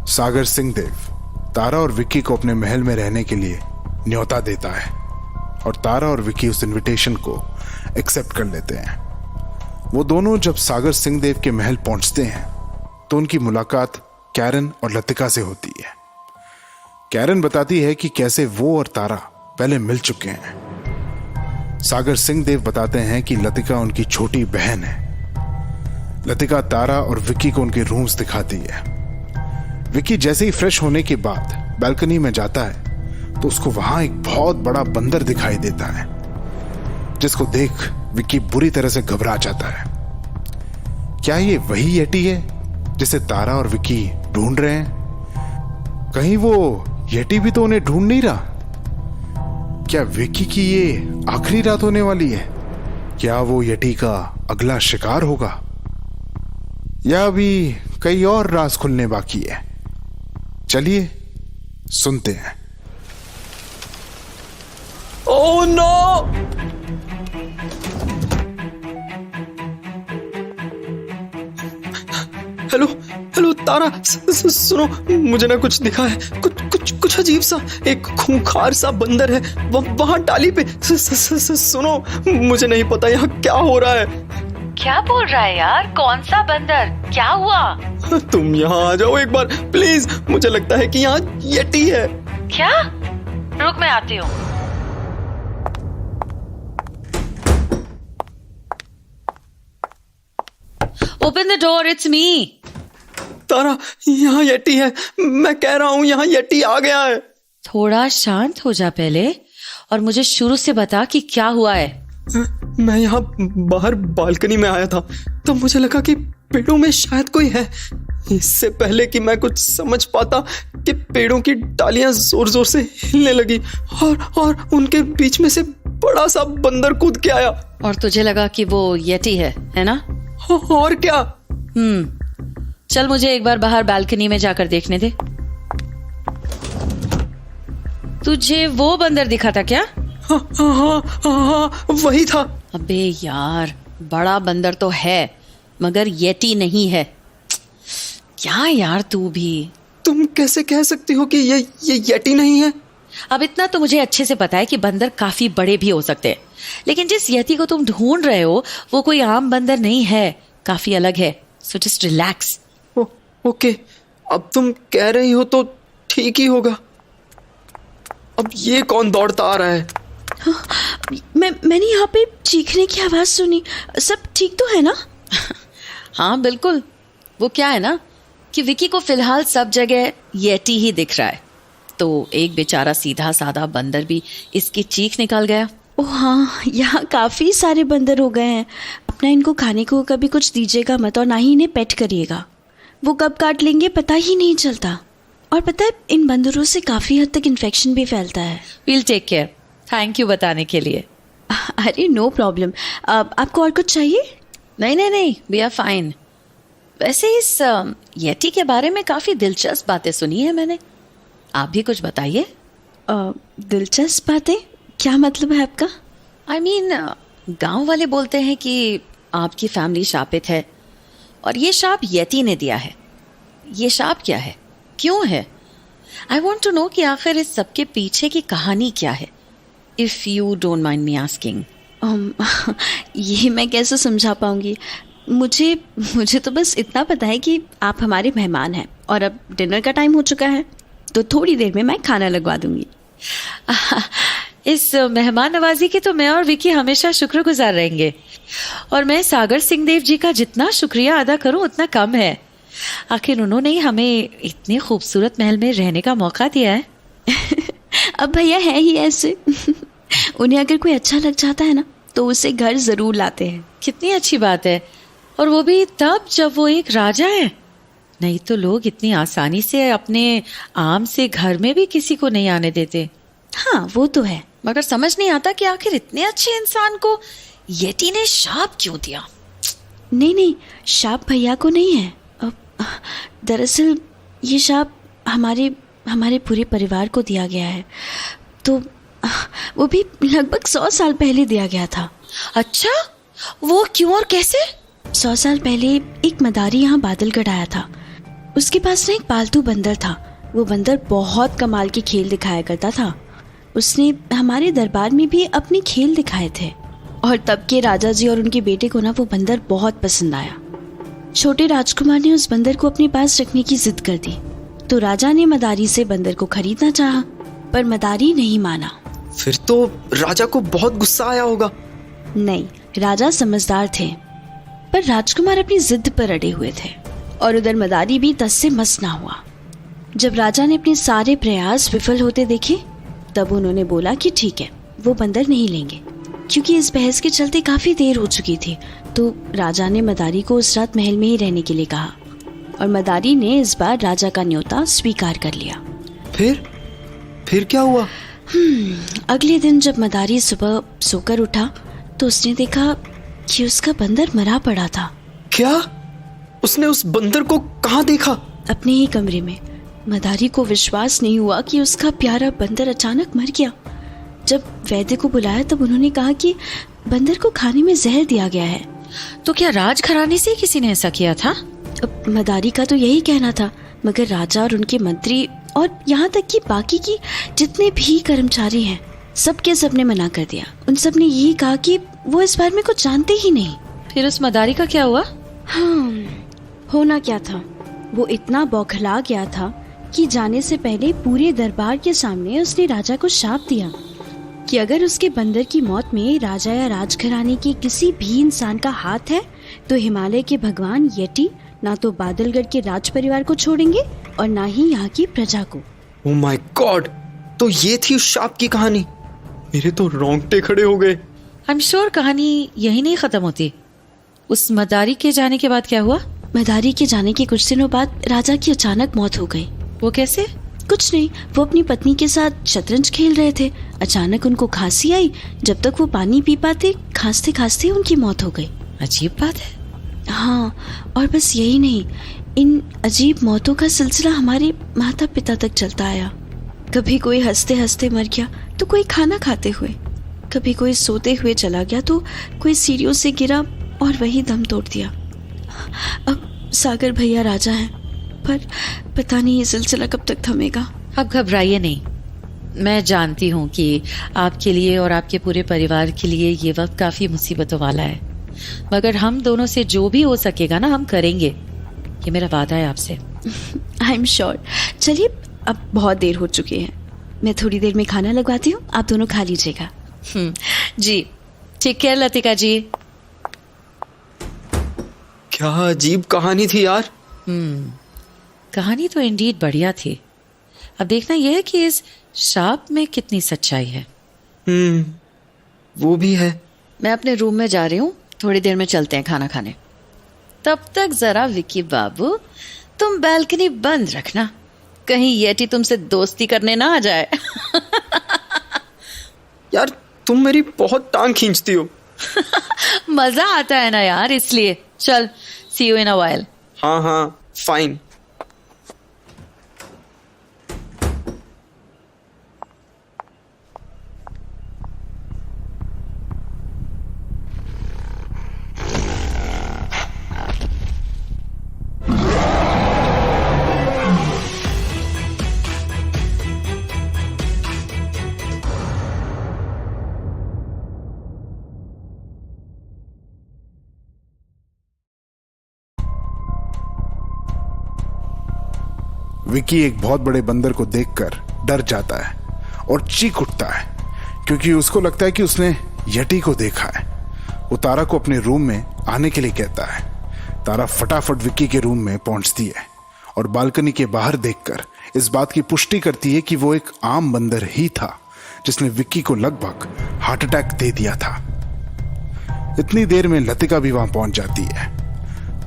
सागर सिंहदेव तारा और विक्की को अपने महल में रहने के लिए न्योता देता है और तारा और विक्की उस इनविटेशन को एक्सेप्ट कर लेते हैं। वो दोनों जब सागर सिंहदेव के महल पहुंचते हैं तो उनकी मुलाकात कैरन और लतिका से होती है। कैरन बताती है कि कैसे वो और तारा पहले मिल चुके हैं। सागर सिंहदेव बताते हैं कि लतिका उनकी छोटी बहन है। लतिका तारा और विक्की को उनके रूम्स दिखाती है। विक्की जैसे ही फ्रेश होने के बाद बालकनी में जाता है तो उसको वहां एक बहुत बड़ा बंदर दिखाई देता है, जिसको देख विक्की बुरी तरह से घबरा जाता है। क्या ये वही येटी है जिसे तारा और विक्की ढूंढ रहे हैं? कहीं वो येटी भी तो उन्हें ढूंढ नहीं रहा? क्या विक्की की ये आखिरी रात होने वाली है? क्या वो येटी का अगला शिकार होगा, या अभी कई और राज खुलने बाकी है? चलिए सुनते हैं। Oh no! हेलो तारा, सुनो, मुझे ना कुछ दिखा है। कुछ अजीब सा, एक खूंखार सा बंदर है वहां डाली पे। सुनो, मुझे नहीं पता यहाँ क्या हो रहा है। क्या बोल रहा है यार? कौन सा बंदर? क्या हुआ? तुम यहाँ आ जाओ एक बार प्लीज, मुझे लगता है कि यहाँ येटी है। क्या? रुक, मैं आती हूँ। Open the door, it's me. Tara, यहाँ येटी है, मैं कह रहा हूँ यहाँ येटी आ गया है। थोड़ा शांत हो जा पहले और मुझे शुरू से बता कि क्या हुआ है। मैं यहाँ बाहर बालकनी में आया था तो मुझे लगा कि पेड़ों में शायद कोई है। इससे पहले कि मैं कुछ समझ पाता कि पेड़ों की डालियां जोर जोर से हिलने लगी और उनके बीच में से बड़ा सा बंदर कूद के आया। और तुझे लगा कि वो येटी है ना? और क्या? चल मुझे एक बार बाहर बालकनी में जाकर देखने दे। तुझे वो बंदर दिखा था क्या? हाँ, वही था। अबे यार, बड़ा बंदर तो है मगर येटी नहीं है। क्या यार तू भी। तुम कैसे कह सकती हो कि ये येटी नहीं है? अब इतना तो मुझे अच्छे से पता है कि बंदर काफी बड़े भी हो सकते हैं, लेकिन जिस येटी को तुम ढूंढ रहे हो वो कोई आम बंदर नहीं है, काफी अलग है। So just relax. ओके, अब तुम कह रही हो तो ठीक ही होगा। अब ये कौन दौड़ता आ रहा है? मैंने यहाँ पे चीखने की आवाज सुनी। सब ठीक तो है ना? हाँ बिल्कुल। वो क्या है ना कि विकी को फिलहाल सब जगह येटी ही दिख रहा है, तो एक बेचारा सीधा साधा बंदर भी इसकी चीख निकाल गया। ओह हाँ, यहाँ काफी सारे बंदर हो गए हैं। अपना इनको खाने को कभी कुछ दीजिएगा मत और ना ही इन्हें पेट करिएगा। वो कब काट लेंगे पता ही नहीं चलता। और पता है, इन बंदरों से काफी हद तक इन्फेक्शन भी फैलता है। Will take care. Thank you बताने के लिए। अरे नो प्रॉब्लम। आपको और कुछ चाहिए? नहीं, वी आर फाइन। वैसे इस येटी के बारे में काफी दिलचस्प बातें सुनी है मैंने, आप भी कुछ बताइए। दिलचस्प बातें? क्या मतलब है आपका? I mean, गांव वाले बोलते हैं कि आपकी फैमिली शापित है और ये शाप येटी ने दिया है। ये शाप क्या है, क्यों है? आई वॉन्ट टू नो कि आखिर इस सबके पीछे की कहानी क्या है, if you don't mind me asking. ये मैं कैसे समझा पाऊंगी? मुझे तो बस इतना पता है कि आप हमारे मेहमान हैं और अब डिनर का टाइम हो चुका है, तो थोड़ी देर में मैं खाना लगवा दूंगी। इस मेहमान नवाजी की तो मैं और विकी हमेशा शुक्रगुजार रहेंगे, और मैं सागर सिंह देव जी का जितना शुक्रिया अदा करूं उतना कम है। आखिर उन्होंने ही हमें इतने खूबसूरत महल में रहने का मौका दिया है। अब भैया है ही ऐसे। उन्हें अगर कोई अच्छा लग जाता है ना तो उसे घर जरूर लाते हैं। कितनी अच्छी बात है, और वो भी तब जब वो एक राजा है। नहीं तो लोग इतनी आसानी से अपने आम से घर में भी किसी को नहीं आने देते। हाँ वो तो है, मगर समझ नहीं आता कि आखिर इतने अच्छे इंसान को येटी ने शाप क्यों दिया। नहीं, शाप भैया को नहीं है। दरअसल ये शाप हमारे पूरे परिवार को दिया गया है, तो वो भी लगभग 100 साल पहले दिया गया था। अच्छा, वो क्यों और कैसे? 100 साल पहले एक मदारी यहाँ बादलगढ़ आया था। उसके पास ना एक पालतू बंदर था। वो बंदर बहुत कमाल के खेल दिखाया करता था। उसने हमारे दरबार में भी अपने खेल दिखाए थे, और तब के राजा जी और उनके बेटे को ना वो बंदर बहुत पसंद आया। छोटे राजकुमार ने उस बंदर को अपने पास रखने की जिद कर दी, तो राजा ने मदारी से बंदर को खरीदना चाहा, पर मदारी नहीं माना। फिर तो राजा को बहुत गुस्सा आया होगा। नहीं, राजा समझदार थे, पर राजकुमार अपनी जिद पर अड़े हुए थे, और उधर मदारी भी तस से मस ना हुआ। जब राजा ने अपने सारे प्रयास विफल होते देखे, तब उन्होंने बोला कि ठीक है, वो बंदर नहीं लेंगे। क्योंकि इस बहस के चलते काफी देर हो चुकी थी, तो राजा ने मदारी को उस रात महल में ही रहने के लिए कहा, और मदारी ने इस बार राजा का न्योता स्वीकार कर लिया। फिर क्या हुआ? अगले दिन जब मदारी सुबह सोकर उठा तो उसने देखा कि उसका बंदर मरा पड़ा था। क्या? उसने उस बंदर को कहाँ देखा? अपने ही कमरे में। मदारी को विश्वास नहीं हुआ कि उसका प्यारा बंदर अचानक मर गया। जब वैद्य को बुलाया तब उन्होंने कहा कि बंदर को खाने में जहर दिया गया है। तो क्या राजघराने से किसी ने ऐसा किया था? मदारी का तो यही कहना था, मगर राजा और उनके मंत्री और यहाँ तक कि बाकी की जितने भी कर्मचारी हैं, सब ने मना कर दिया। उन सब ने यही कहा कि वो इस बारे में कुछ जानते ही नहीं। फिर उस मदारी का क्या हुआ? हाँ, होना क्या था, वो इतना बौखला गया था कि जाने से पहले पूरे दरबार के सामने उसने राजा को शाप दिया कि अगर उसके बंदर की मौत में राजा या राजघराने के किसी भी इंसान का हाथ है तो हिमालय के भगवान येटी ना तो बादलगढ़ के राज परिवार को छोड़ेंगे और ना ही यहाँ की प्रजा को। ओह माय गॉड, तो ये थी उस शाप की कहानी। मेरे तो रोंगटे खड़े हो गए। आई एम श्योर कहानी यही नहीं खत्म होती। उस मदारी के जाने के बाद क्या हुआ? मदारी के जाने के कुछ दिनों बाद राजा की अचानक मौत हो गई। वो कैसे? कुछ नहीं, वो अपनी पत्नी के साथ शतरंज खेल रहे थे। अचानक उनको खांसी आई। जब तक वो पानी पी पाते, खांसते खांसते उनकी मौत हो गई। अजीब बात है। हाँ, और बस यही नहीं, इन अजीब मौतों का सिलसिला हमारे माता पिता तक चलता आया। कभी कोई हंसते हंसते मर गया तो कोई खाना खाते हुए, कभी कोई सोते हुए चला गया तो कोई सीढ़ियों से गिरा और वही दम तोड़ दिया। अब सागर भैया राजा हैं, पर पता नहीं ये सिलसिला कब तक थमेगा। आप घबराइए नहीं, मैं जानती हूँ कि आपके लिए और आपके पूरे परिवार के लिए ये वक्त काफ़ी मुसीबतों वाला है, मगर हम दोनों से जो भी हो सकेगा ना हम करेंगे, ये मेरा वादा है आपसे। आई एम श्योर। चलिए अब बहुत देर हो चुकी है, मैं थोड़ी देर में खाना लगवाती हूँ, आप दोनों खा लीजिएगा। जी ठीक केयर लतिका जी। क्या अजीब कहानी थी यार। कहानी तो इंडीड बढ़िया थी। अब देखना यह है कि इस शाप में कितनी सच्चाई है। वो भी है। मैं अपने रूम में जा रही हूँ, थोड़ी देर में चलते हैं खाना खाने। तब तक जरा विकी बाबू तुम बालकनी बंद रखना, कहीं येटी तुमसे दोस्ती करने ना आ जाए। यार तुम मेरी बहुत टांग खींचती हो। मजा आता है ना यार, इसलिए। चल, सी यू इन अ व्हाइल। हाँ फाइन। विकी एक बहुत बड़े बंदर को देखकर डर जाता है और चीख उठता है, क्योंकि उसको लगता है कि उसने यटी को देखा है। वो तारा को अपने रूम में आने के लिए कहता है। तारा फटाफट विकी के रूम में पहुंचती है और बालकनी के बाहर देखकर इस बात की पुष्टि करती है कि वो एक आम बंदर ही था जिसने विक्की को लगभग हार्ट अटैक दे दिया था। इतनी देर में लतिका भी वहां पहुंच जाती है।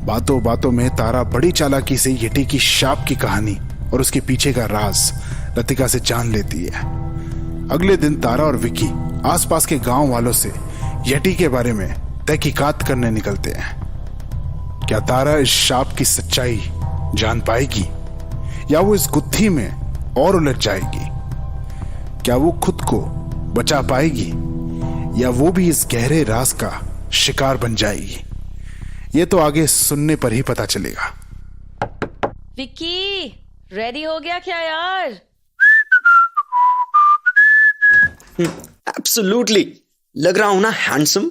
बातों बातों में तारा बड़ी चालाकी से यटी की शाप की कहानी और उसके पीछे का राज लतिका से जान लेती है। अगले दिन तारा और विकी आसपास के गांव वालों से यटी के बारे में तहकीकात करने निकलते हैं। क्या तारा इस शाप की सच्चाई जान पाएगी या वो इस गुत्थी में और उलझ जाएगी? क्या वो खुद को बचा पाएगी या वो भी इस गहरे राज का शिकार बन जाएगी? ये तो आगे सुनने पर ही पता चलेगा। विक्की, रेडी हो गया क्या यार? एब्सोल्युटली। लग रहा हूं ना हैंडसम?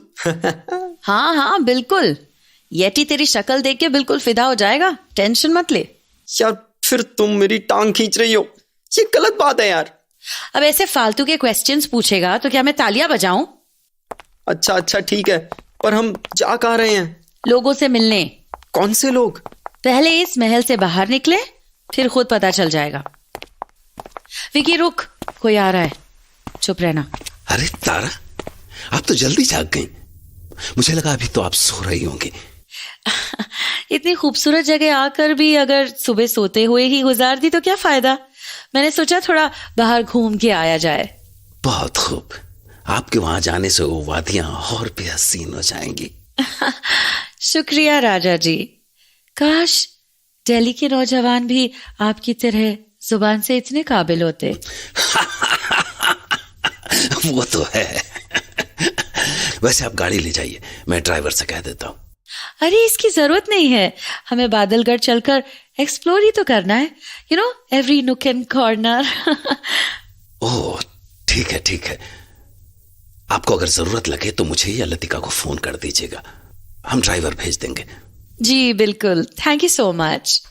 हाँ बिल्कुल। येटी तेरी शक्ल देख के बिल्कुल फिदा हो जाएगा, टेंशन मत ले। यार फिर तुम मेरी टांग खींच रही हो, ये गलत बात है यार। अब ऐसे फालतू के क्वेश्चंस पूछेगा तो क्या मैं तालियां बजाऊं? अच्छा ठीक है, पर हम जा कहाँ रहे हैं? लोगों से मिलने। कौन से लोग? पहले इस महल से बाहर निकले, फिर खुद पता चल जाएगा। विकी रुक, कोई आ रहा है, चुप रहना। अरे तारा, आप तो जल्दी जाग गई। मुझे लगा अभी तो आप सो रही होंगी। इतनी खूबसूरत जगह आकर भी अगर सुबह सोते हुए ही गुजार दी तो क्या फायदा? मैंने सोचा थोड़ा बाहर घूम के आया जाए। बहुत खूब, आपके वहां जाने से वो वादियां और भी हसीन हो जाएंगी। शुक्रिया राजा जी। काश दिल्ली के नौजवान भी आपकी तरह जुबान से इतने काबिल होते। वो तो है। वैसे आप गाड़ी ले जाइए, मैं ड्राइवर से कह देता हूँ। अरे इसकी जरूरत नहीं है, हमें बादलगढ़ चलकर एक्सप्लोर ही तो करना है। You know, every nook and corner. Oh ठीक है। आपको अगर जरूरत लगे तो मुझे या लतिका को फोन कर दीजिएगा, हम ड्राइवर भेज देंगे। जी बिल्कुल, थैंक यू सो मच।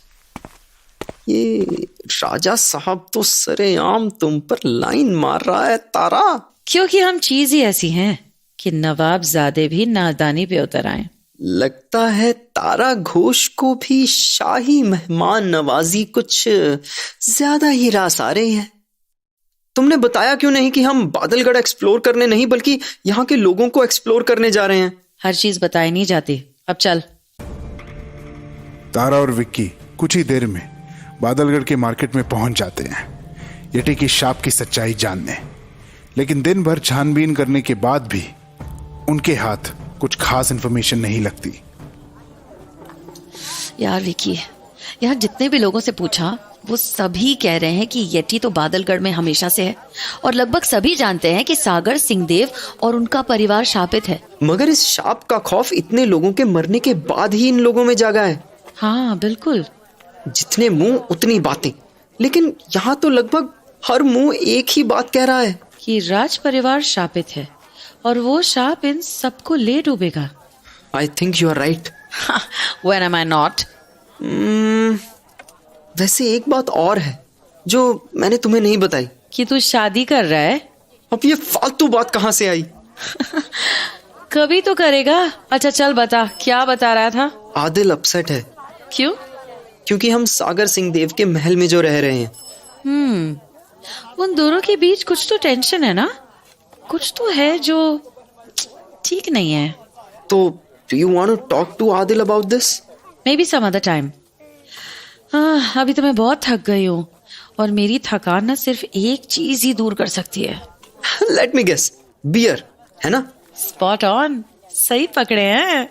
ये राजा साहब तो सरेआम तुम पर लाइन मार रहा है तारा। क्योंकि हम चीज ही ऐसी हैं कि नवाबजादे भी नादानी पे उतर आए। लगता है तारा घोष को भी शाही मेहमान नवाजी कुछ ज्यादा ही रास आ रही है। तुमने बताया क्यों नहीं कि हम बादलगढ़ एक्सप्लोर करने नहीं बल्कि यहाँ के लोगों को एक्सप्लोर करने जा रहे हैं? हर चीज बताई नहीं जाती, अब चल। तारा और विक्की कुछ ही देर में बादलगढ़ के मार्केट में पहुंच जाते हैं यटी की शाप की सच्चाई जानने। लेकिन दिन भर छानबीन करने के बाद भी उनके हाथ कुछ खास इंफॉर्मेशन नहीं लगती। यार विक्की, यहाँ जितने भी लोगों से पूछा वो सभी कह रहे हैं कि येटी तो बादलगढ़ में हमेशा से है और लगभग सभी जानते हैं कि सागर सिंहदेव और उनका परिवार शापित है। मगर इस शाप का खौफ इतने लोगों के मरने के बाद ही इन लोगों में जागा है। हाँ बिल्कुल। जितने मुंह उतनी बातें, लेकिन यहाँ तो लगभग हर मुंह एक ही बात कह रहा है कि राज परिवार शापित है और वो शाप इन सबको ले डूबेगा। I think you are right. When am I not? वैसे एक बात और है जो मैंने तुम्हें नहीं बताई। कि तू शादी कर रहा है? अब ये फालतू बात कहाँ से आई? कभी तो करेगा। अच्छा चल बता, क्या बता रहा था? आदिल अपसेट है। क्यों? क्योंकि हम सागर सिंहदेव के महल में जो रह रहे हैं। उन दोनों के बीच कुछ तो टेंशन है ना? कुछ तो है जो ठीक नहीं है। तो do you want to talk to Adil about this? Maybe some other time. अभी तो मैं बहुत थक गई हूँ और मेरी थकान ना सिर्फ एक चीज ही दूर कर सकती है। Let me guess, beer, है ना? Spot on, सही पकड़े हैं।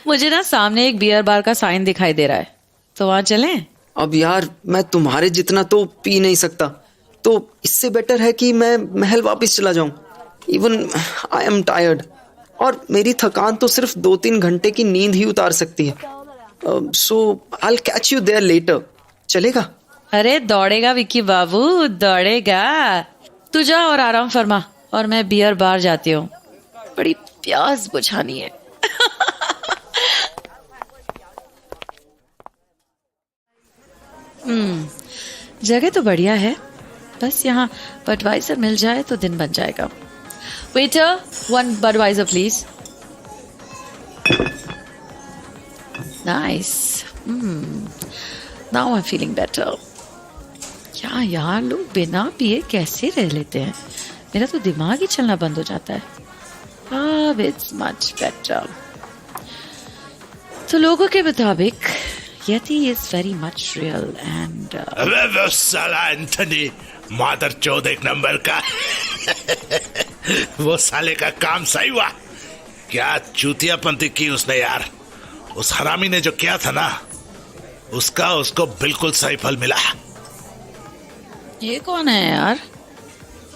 मुझे ना सामने एक बियर बार का साइन दिखाई दे रहा है, तो वहाँ चलें? अब यार मैं तुम्हारे जितना तो पी नहीं सकता, तो इससे बेटर है कि मैं महल वापस चला जाऊं। Even I am tired. और मेरी थकान तो सिर्फ 2-3 घंटे की नींद ही उतार सकती है। So I'll catch you there later. चलेगा? अरे दौड़ेगा विक्की बाबू, दौड़ेगा। तू जा और आराम फरमा और मैं बियर बार जाती हूँ, बड़ी प्यास बुझानी है। जगह तो बढ़िया है, बस यहाँ बडवाइजर मिल जाए तो दिन बन जाएगा। Waiter, one Budweiser, please. Nice. Now I'm feeling better. क्या यार, लोग बिना पिए कैसे रह लेते हैं? मेरा तो दिमाग ही चलना बंद हो जाता है। अब it's much better. तो लोगों के मुताबिक Yeti is very much real and अबे वो साला एंथनी मादर चौद एक नंबर का। वो साले का काम सही हुआ। क्या चूतियापंती की उसने यार। उस हरामी ने जो किया था ना, उसका उसको बिल्कुल सही फल मिला। ये कौन है यार?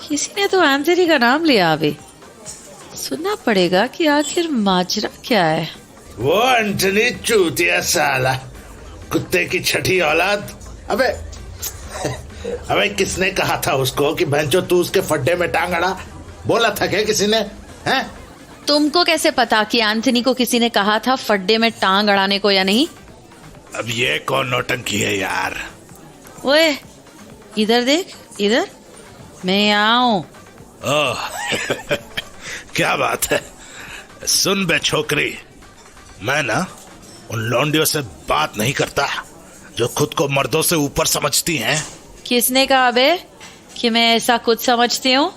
किसी ने तो एंथनी का नाम लिया। अभी सुनना पड़ेगा कि आखिर माजरा क्या है। वो एंथनी चूतिया साला, कुत्ते की छठी औलाद। अबे किसने कहा था उसको कि बहनचो तू उसके फड्डे में टांग अड़ा? बोला था क्या किसी ने? हैं? तुमको कैसे पता कि एंथनी को किसी ने कहा था फड्डे में टांग अड़ाने को या नहीं? अब ये कौन नौटंकी है यार? ओए इधर देख, इधर। मैं यहाँ हूँ। ओह क्या बात है। सुन बे छोकरी, मैं ना उन लौंडियों से बात नहीं करता जो खुद को मर्दों से ऊपर समझती हैं। किसने कहा बे कि मैं ऐसा कुछ समझती हूँ?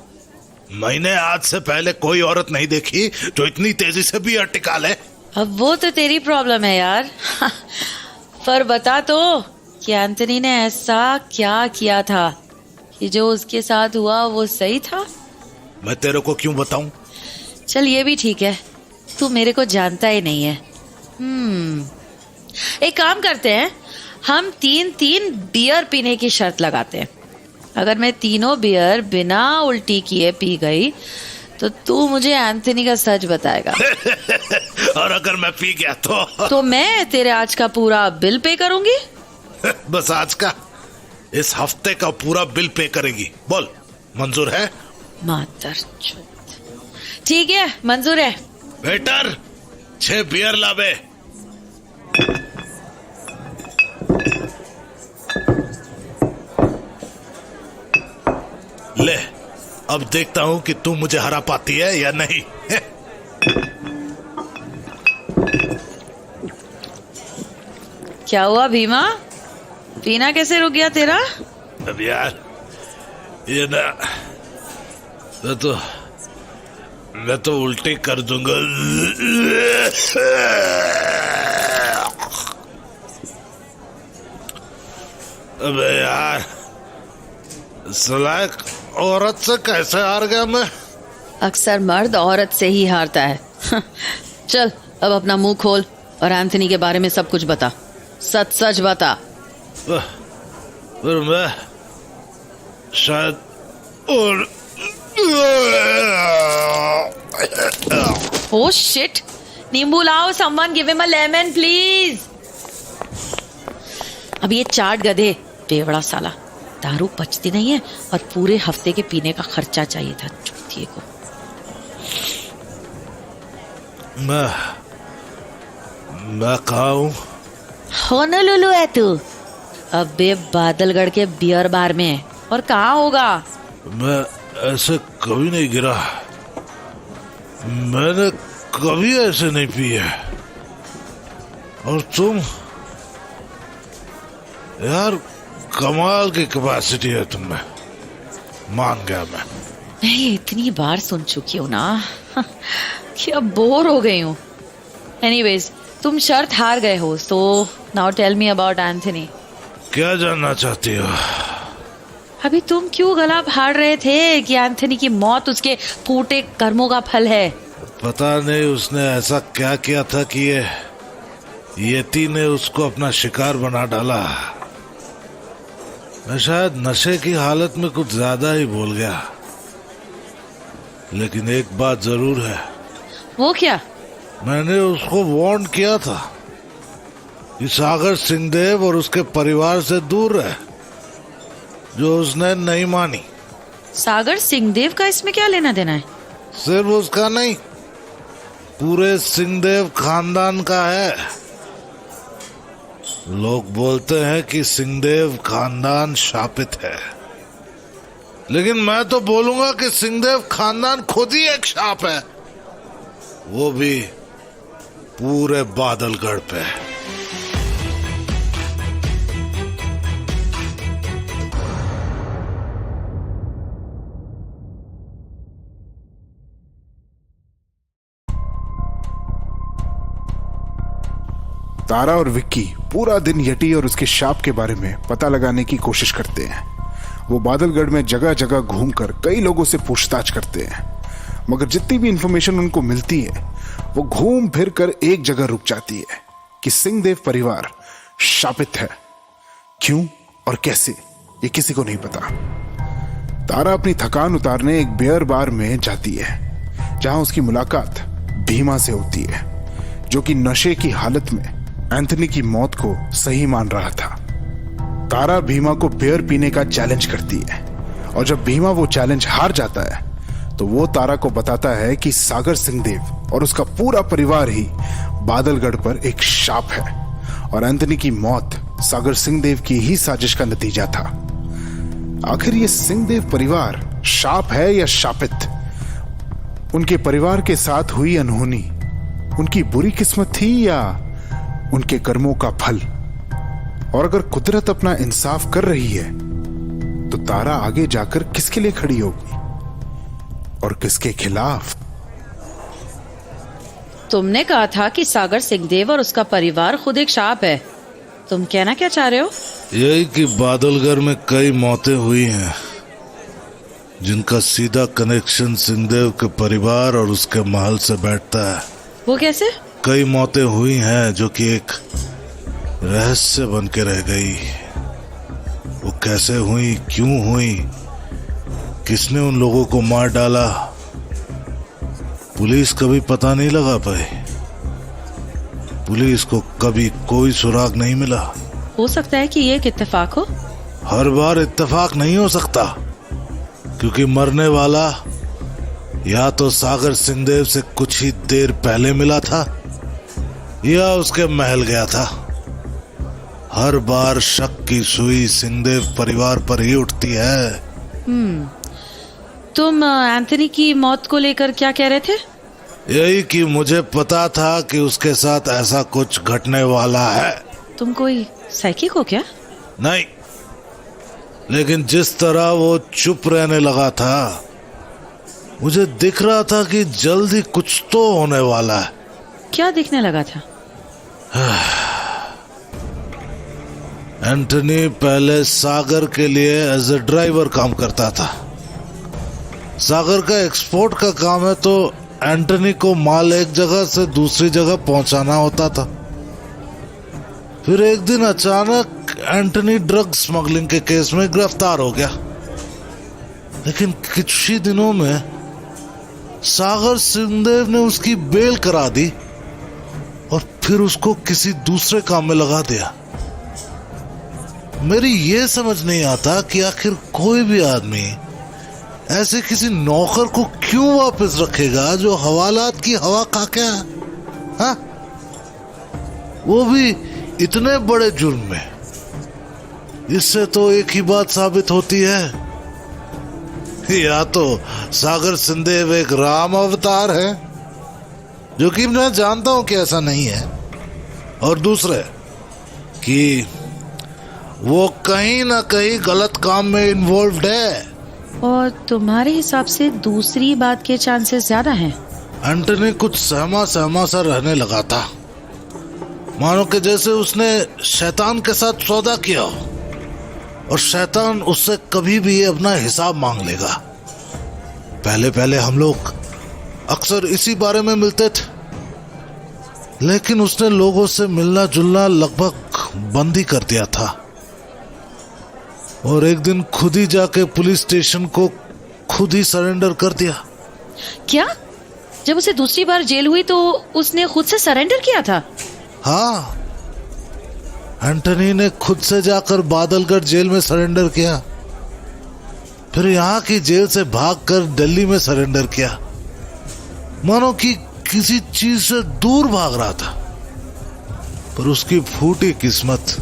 मैंने आज से पहले कोई औरत नहीं देखी जो इतनी तेजी से बियर टिका ले। अब वो तो तेरी प्रॉब्लम है यार। पर बता तो कि एंथनी ने ऐसा क्या किया था कि जो उसके साथ हुआ वो सही था? मैं तेरे को क्यों बताऊं? चल ये भी ठीक है, तू मेरे को जानता ही नहीं है। एक काम करते हैं, हम 3 बियर पीने की शर्त लगाते हैं। अगर मैं तीनों बियर बिना उल्टी किए पी गई तो तू मुझे एंथनी का सच बताएगा। और अगर मैं पी गया तो मैं तेरे आज का पूरा बिल पे करूंगी। बस आज का? इस हफ्ते का पूरा बिल पे करेगी? बोल, मंजूर है? मातर चोद। ठीक है, मंजूर है। वेटर 6 बियर लावे। ले, अब देखता हूं कि तू मुझे हरा पाती है या नहीं। क्या हुआ भीमा, पीना कैसे रुक गया तेरा? अब यार ये ना तो मैं तो उल्टी कर दूंगा। अबे यार, सलाक औरत से कैसे हार गया मैं? अक्सर मर्द औरत से ही हारता है। चल अब अपना मुंह खोल और एंथनी के बारे में सब कुछ बता। सच सच बता। पर मैं शायद और ओह शिट, नींबू लाओ, someone give him a lemon please. अब ये चाट गधे, बेवड़ा साला, दारू बचती नहीं है और पूरे हफ्ते के पीने का खर्चा चाहिए था चुतिए को। मैं कहाँ हूँ? होनोलुलु है तू? अबे बादलगढ़ के बियर बार में, और कहाँ होगा? मैं ऐसे कभी नहीं गिरा, मैंने कभी ऐसे नहीं पी है। और तुम यार, कमाल की कैपेसिटी है तुम में, मान गया मैं। इतनी बार सुन चुकी हूँ ना कि अब बोर हो गई हूँ। एनीवेज, तुम शर्त हार गए हो, so now tell me about Anthony. क्या जानना चाहती हो? अभी तुम क्यों गला फाड़ रहे थे कि एंथनी की मौत उसके फूटे कर्मों का फल है? पता नहीं उसने ऐसा क्या किया था कि ये यती ने उसको अपना शिकार बना डाला। मैं शायद नशे की हालत में कुछ ज्यादा ही बोल गया, लेकिन एक बात जरूर है। वो क्या? मैंने उसको वार्न किया था कि सागर सिंहदेव और उसके परिवार से दूर रहे, जो उसने नहीं मानी। सागर सिंहदेव का इसमें क्या लेना देना है? सिर्फ उसका नहीं, पूरे सिंहदेव खानदान का है। लोग बोलते हैं कि सिंहदेव खानदान शापित है, लेकिन मैं तो बोलूंगा कि सिंहदेव खानदान खुद ही एक शाप है, वो भी पूरे बादलगढ़ पे। तारा और विक्की पूरा दिन यटी और उसके शाप के बारे में पता लगाने की कोशिश करते हैं। वो बादलगढ़ में जगह जगह घूमकर कई लोगों से पूछताछ करते हैं, मगर जितनी भी इंफॉर्मेशन उनको मिलती है वो घूम फिर कर एक जगह रुक जाती है कि सिंहदेव परिवार शापित है। क्यों और कैसे, ये किसी को नहीं पता। तारा अपनी थकान उतारने एक बियर बार में जाती है, जहां उसकी मुलाकात भीमा से होती है, जो कि नशे की हालत में एंथनी की मौत को सही मान रहा था। तारा भीमा को बियर पीने का चैलेंज करती है, और जब भीमा वो चैलेंज हार जाता है तो वो तारा को बताता है कि सागर सिंहदेव और उसका पूरा परिवार ही बादलगढ़ पर एक शाप है, और एंथनी की मौत सागर सिंहदेव की ही साजिश का नतीजा था। आखिर ये सिंहदेव परिवार शाप है या शापित? उनके परिवार के साथ हुई अनहोनी उनकी बुरी किस्मत थी या उनके कर्मों का फल? और अगर कुदरत अपना इंसाफ कर रही है तो तारा आगे जाकर किसके लिए खड़ी होगी और किसके खिलाफ? तुमने कहा था कि सागर सिंहदेव और उसका परिवार खुद एक शाप है, तुम कहना क्या चाह रहे हो? यही कि बादलगढ़ में कई मौतें हुई हैं जिनका सीधा कनेक्शन सिंहदेव के परिवार और उसके महल से बैठता है। वो कैसे? कई मौतें हुई हैं जो कि एक रहस्य बन के रह गई। वो कैसे हुई, क्यों हुई, किसने उन लोगों को मार डाला, पुलिस कभी पता नहीं लगा पाई। पुलिस को कभी कोई सुराग नहीं मिला। हो सकता है कि ये एक इत्तेफाक हो। हर बार इत्तेफाक नहीं हो सकता, क्योंकि मरने वाला या तो सागर सिंहदेव से कुछ ही देर पहले मिला था या उसके महल गया था। हर बार शक की सुई सिंहदेव परिवार पर ही उठती है। तुम एंथनी की मौत को लेकर क्या कह रहे थे? यही कि मुझे पता था कि उसके साथ ऐसा कुछ घटने वाला है। तुम कोई साइकिक हो क्या? नहीं, लेकिन जिस तरह वो चुप रहने लगा था, मुझे दिख रहा था कि जल्द ही कुछ तो होने वाला है। क्या दिखने लगा था? एंथनी पहले सागर के लिए एज ए ड्राइवर काम करता था। सागर का एक्सपोर्ट का काम है, तो एंथनी को माल एक जगह से दूसरी जगह पहुंचाना होता था। फिर एक दिन अचानक एंटनी ड्रग स्मगलिंग के केस में गिरफ्तार हो गया, लेकिन कुछ ही दिनों में सागर सिंहदेव ने उसकी बेल करा दी और फिर उसको किसी दूसरे काम में लगा दिया। मेरी ये समझ नहीं आता कि आखिर कोई भी आदमी ऐसे किसी नौकर को क्यों वापस रखेगा जो हवालात की हवा खा के, हाँ, वो भी इतने बड़े जुर्म में। इससे तो एक ही बात साबित होती है, या तो सागर सिंहदेव एक राम अवतार है, जो कि मैं जानता हूं कि ऐसा नहीं है, और दूसरे कि वो कहीं ना कहीं गलत काम में इन्वॉल्व्ड है। और तुम्हारे हिसाब से दूसरी बात के चांसेस ज्यादा हैं? एंटनी कुछ सहमा सहमा सा रहने लगा था, मानो कि जैसे उसने शैतान के साथ सौदा किया हो और शैतान उससे कभी भी अपना हिसाब मांग लेगा। पहले पहले हम लोग अक्सर इसी बारे में मिलते थे, लेकिन उसने लोगों से मिलना जुलना लगभग बंद ही कर दिया था और एक दिन खुद ही जाके पुलिस स्टेशन को खुद ही सरेंडर कर दिया। क्या? जब उसे दूसरी बार जेल हुई तो उसने खुद से सरेंडर किया था? हाँ, एंटनी ने खुद से जाकर बादलगढ़ जेल में सरेंडर किया, फिर यहाँ की जेल से भागकर दिल्ली में सरेंडर किया, मानो कि किसी चीज से दूर भाग रहा था। पर उसकी फूटी किस्मत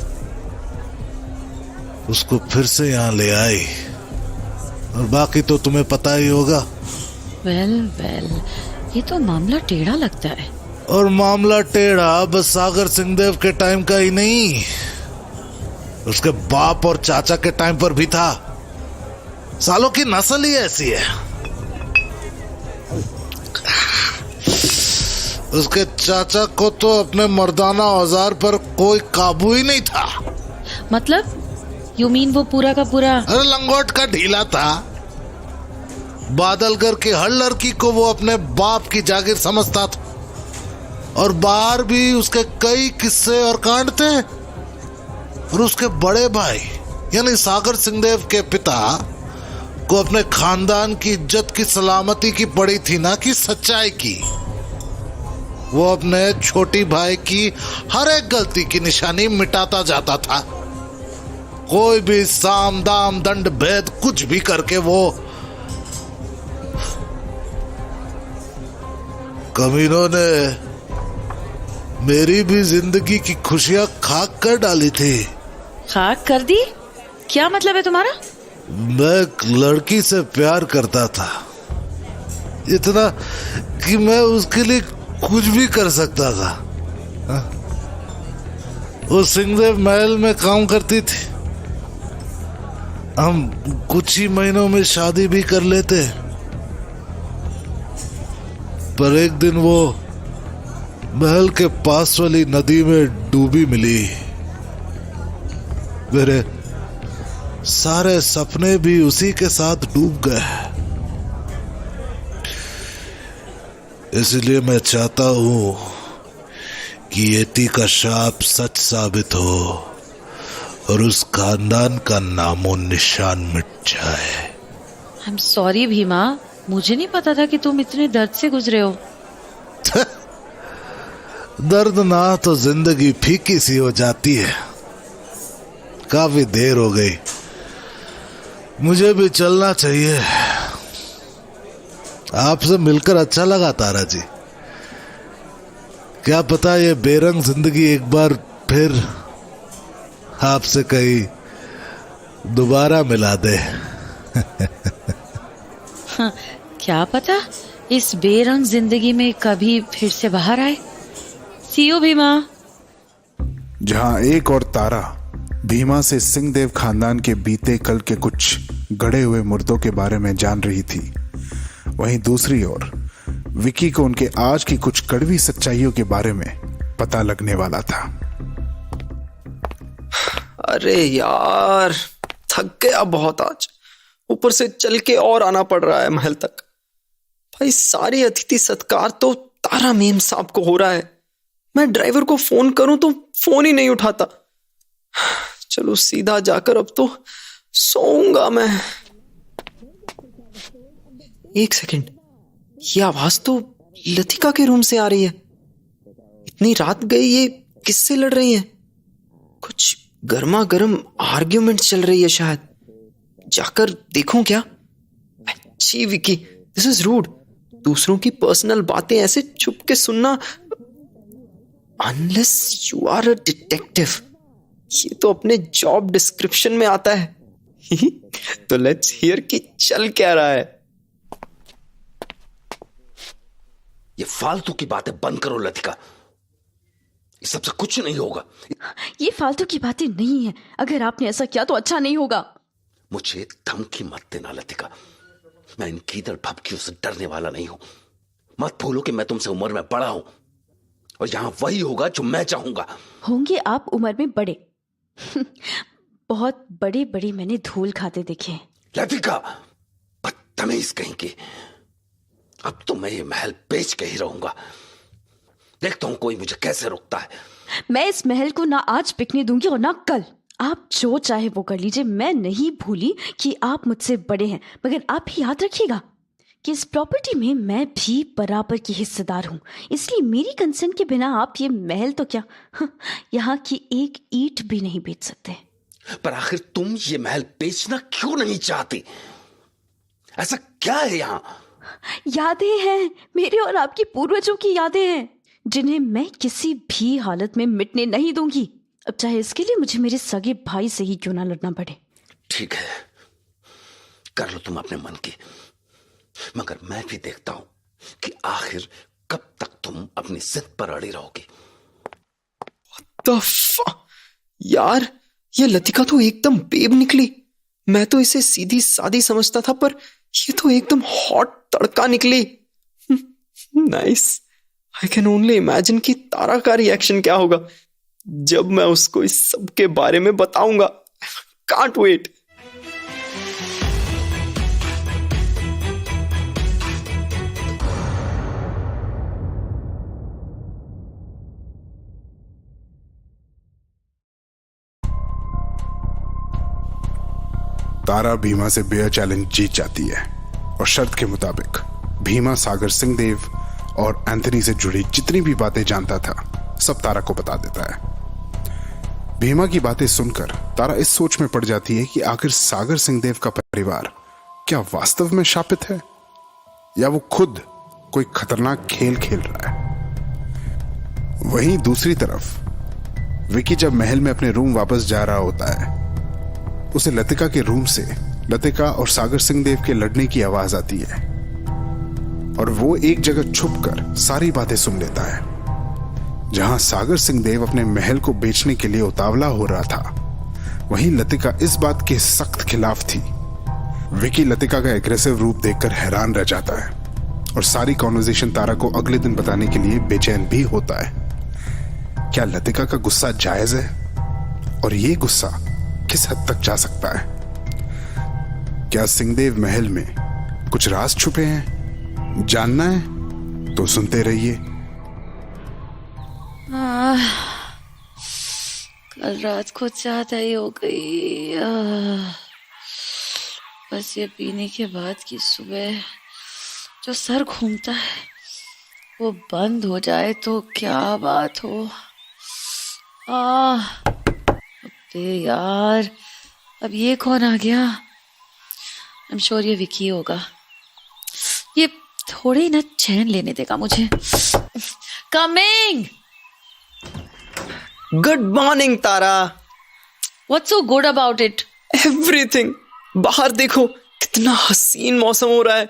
उसको फिर से यहाँ ले आई, और बाकी तो तुम्हें पता ही होगा। वेल, ये तो मामला टेढ़ा लगता है। और मामला टेढ़ा बस सागर सिंहदेव के टाइम का ही नहीं, उसके बाप और चाचा के टाइम पर भी था। सालों की नस्ल ही ऐसी है। उसके चाचा को तो अपने मर्दाना औजार पर कोई काबू ही नहीं था। मतलब यू मीन वो पूरा का पूरा? अरे लंगोट का ढीला था। बादलगढ़ की हर लड़की को वो अपने बाप की जागीर समझता था, और बाहर भी उसके कई किस्से और कांड थे। और उसके बड़े भाई यानी सागर सिंहदेव के पिता को अपने खानदान की इज्जत की सलामती की पड़ी थी ना कि सच्चाई की। वो अपने छोटी भाई की हर एक गलती की निशानी मिटाता जाता था। कोई भी साम दाम दंड भेद कुछ भी करके वो कमीनों ने मेरी भी जिंदगी की खुशियां खाक कर डाली थी। खाक कर दी? क्या मतलब है तुम्हारा? मैं एक लड़की से प्यार करता था, इतना कि मैं उसके लिए कुछ भी कर सकता था। वो सिंहदेव महल में काम करती थी, हम कुछ ही महीनों में शादी भी कर लेते। पर एक दिन वो महल के पास वाली नदी में डूबी मिली। मेरे सारे सपने भी उसी के साथ डूब गए। इसलिए मैं चाहता हूं कि यति का शाप सच साबित हो और उस खानदान का नामो निशान मिट जाए। आई एम सॉरी भीमा, मुझे नहीं पता था कि तुम इतने दर्द से गुजरे हो। दर्द ना तो जिंदगी फीकी सी हो जाती है। काफी देर हो गई, मुझे भी चलना चाहिए। आपसे मिलकर अच्छा लगा तारा जी। क्या पता ये बेरंग जिंदगी एक बार फिर आपसे कहीं दोबारा मिला दे। हाँ, क्या पता इस बेरंग जिंदगी में कभी फिर से बाहर आए। सी यू भीमा। जहां एक और तारा भीमा से सिंहदेव खानदान के बीते कल के कुछ गड़े हुए मुर्दों के बारे में जान रही थी, वहीं दूसरी ओर विकी को उनके आज की कुछ कड़वी सच्चाइयों के बारे में पता लगने वाला था। अरे यार, थक गया बहुत आज। ऊपर से चल के और आना पड़ रहा है महल तक। भाई सारी अतिथि सत्कार तो तारा मेम साहब को हो रहा है, मैं ड्राइवर को फोन करूं तो फोन ही नहीं उठाता। चलो सीधा जाकर अब तो सोऊंगा मैं। एक सेकंड, ये आवाज तो लतिका के रूम से आ रही है। इतनी रात गई, ये किससे लड़ रही है? कुछ गर्मा गर्म आर्ग्यूमेंट चल रही है शायद। जाकर देखूं क्या? अच्छी विकी, दिस इज रूड। दूसरों की पर्सनल बातें ऐसे छुप के सुनना, unless you are a detective. ये तो अपने जॉब डिस्क्रिप्शन में आता है। तो लेट्स हियर कि चल क्या रहा है। ये फालतू की बातें बंद करो लतिका, इस सबसे कुछ नहीं होगा। ये फालतू की बातें नहीं है। अगर आपने ऐसा किया तो अच्छा नहीं होगा। मुझे धमकी मत देना लतिका, मैं इन कीदड़ भभकियों से डरने वाला नहीं हूं। मत भूलो कि मैं तुमसे उम्र में बड़ा हूं और यहां वही होगा जो मैं चाहूंगा। होंगे आप उम्र में बड़े। बहुत बड़े बड़े मैंने धूल खाते देखे हैं। लतिका, बदतमीज कहीं की। अब तो मैं ये महल बेच के ही रहूंगा। देखता हूं कोई मुझे कैसे रोकता है। मैं इस महल को ना आज बिकने दूंगी और ना कल। आप जो चाहे वो कर लीजिए। मैं नहीं भूली कि आप मुझसे बड़े हैं, मगर आप भी याद रखिएगा कि इस प्रॉपर्टी में मैं भी बराबर की हिस्सेदार हूं। इसलिए मेरी कंसेंट के बिना आप ये महल तो क्या, यहाँ की एक ईंट भी नहीं बेच सकते। पर आखिर तुम ये महल बेचना क्यों नहीं चाहती? ऐसा क्या है यहाँ? यादें हैं, मेरे और आपकी पूर्वजों की यादें हैं, जिन्हें मैं किसी भी हालत में मिटने नहीं दूंगी। अब चाहे इसके लिए मुझे मेरे सगे भाई से ही क्यों ना लड़ना पड़े। ठीक है, कर लो तुम अपने मन की, मगर मैं भी देखता हूं कि आखिर कब तक तुम अपनी जिद पर अड़ी रहोगी। यार, ये लतिका तो एकदम बेब निकली। मैं तो इसे सीधी सादी समझता था, पर ये तो एकदम हॉट तड़का निकली। Nice. I can only imagine कि तारा का रिएक्शन क्या होगा जब मैं उसको इस सब के बारे में बताऊंगा। Can't wait. तारा भीमा से बेयर चैलेंज जीत जाती है और शर्त के मुताबिक भीमा सागर सिंह देव और एंथनी से जुड़ी जितनी भी बातें जानता था सब तारा को बता देता है। भीमा की बातें सुनकर तारा इस सोच में पड़ जाती है कि आखिर सागर सिंह देव का परिवार क्या वास्तव में शापित है या वो खुद कोई खतरनाक खेल खेल रहा है। वहीं दूसरी तरफ विकी जब महल में अपने रूम वापस जा रहा होता है, उसे लतिका के रूम से लतिका और सागर सिंह देव के लड़ने की आवाज आती है और वो एक जगह छुपकर सारी बातें सुन लेता है। जहां सागर सिंह देव अपने महल को बेचने के लिए उतावला हो रहा था, वहीं लतिका इस बात के सख्त खिलाफ थी। विकी लतिका का एग्रेसिव रूप देखकर हैरान रह जाता है और सारी कॉन्वर्सेशन तारा को अगले दिन बताने के लिए बेचैन भी होता है। क्या लतिका का गुस्सा जायज है और ये गुस्सा किस हद तक जा सकता है? क्या सिंहदेव महल में कुछ राज छुपे हैं? जानना है तो सुनते रहिए। कल रात को ज्यादा ही हो गई। बस ये पीने के बाद की सुबह जो सर घूमता है वो बंद हो जाए तो क्या बात हो। अबे यार, अब ये कौन आ गया? आई एम श्योर ये विकी होगा। ये थोड़ी ना चैन लेने देगा मुझे। Coming. Good morning Tara. What's so good about it? Everything. बाहर देखो कितना हसीन मौसम हो रहा है।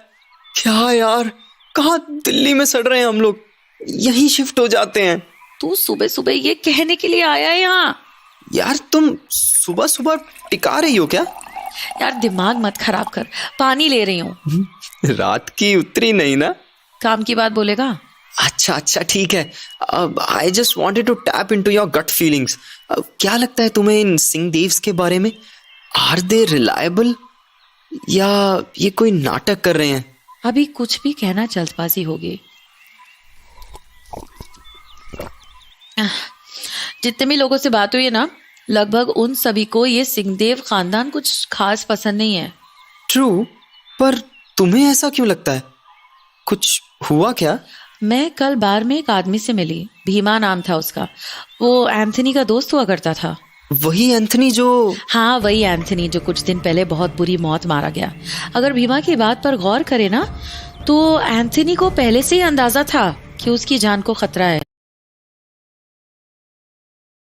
क्या यार, कहाँ दिल्ली में सड़ रहे हैं हम लोग, यहीं शिफ्ट हो जाते हैं। तू सुबह सुबह ये कहने के लिए आया है यहाँ? यार तुम सुबह सुबह टिका रही हो क्या? यार दिमाग मत खराब कर, पानी ले रही हूँ। रात की उतरी नहीं ना? काम की बात बोलेगा? अच्छा ठीक है। I just wanted to tap into your gut feelings. क्या लगता है तुम्हें इन सिंह देव्स के बारे में? आर दे रिलायबल या ये कोई नाटक कर रहे हैं? अभी कुछ भी कहना जल्दबाजी होगी। जितने भी लोगों से बात हुई है ना, लगभग उन सभी को ये सिंहदेव खानदान कुछ खास पसंद नहीं है। ट्रू, पर तुम्हें ऐसा क्यों लगता है? कुछ हुआ क्या? मैं कल बार में एक आदमी से मिली, भीमा नाम था उसका। वो एंथनी का दोस्त हुआ करता था। वही एंथनी जो... हाँ, वही एंथनी जो कुछ दिन पहले बहुत बुरी मौत मारा गया। अगर भीमा की बात पर गौर करे ना, तो एंथनी को पहले से ही अंदाजा था कि उसकी जान को खतरा है।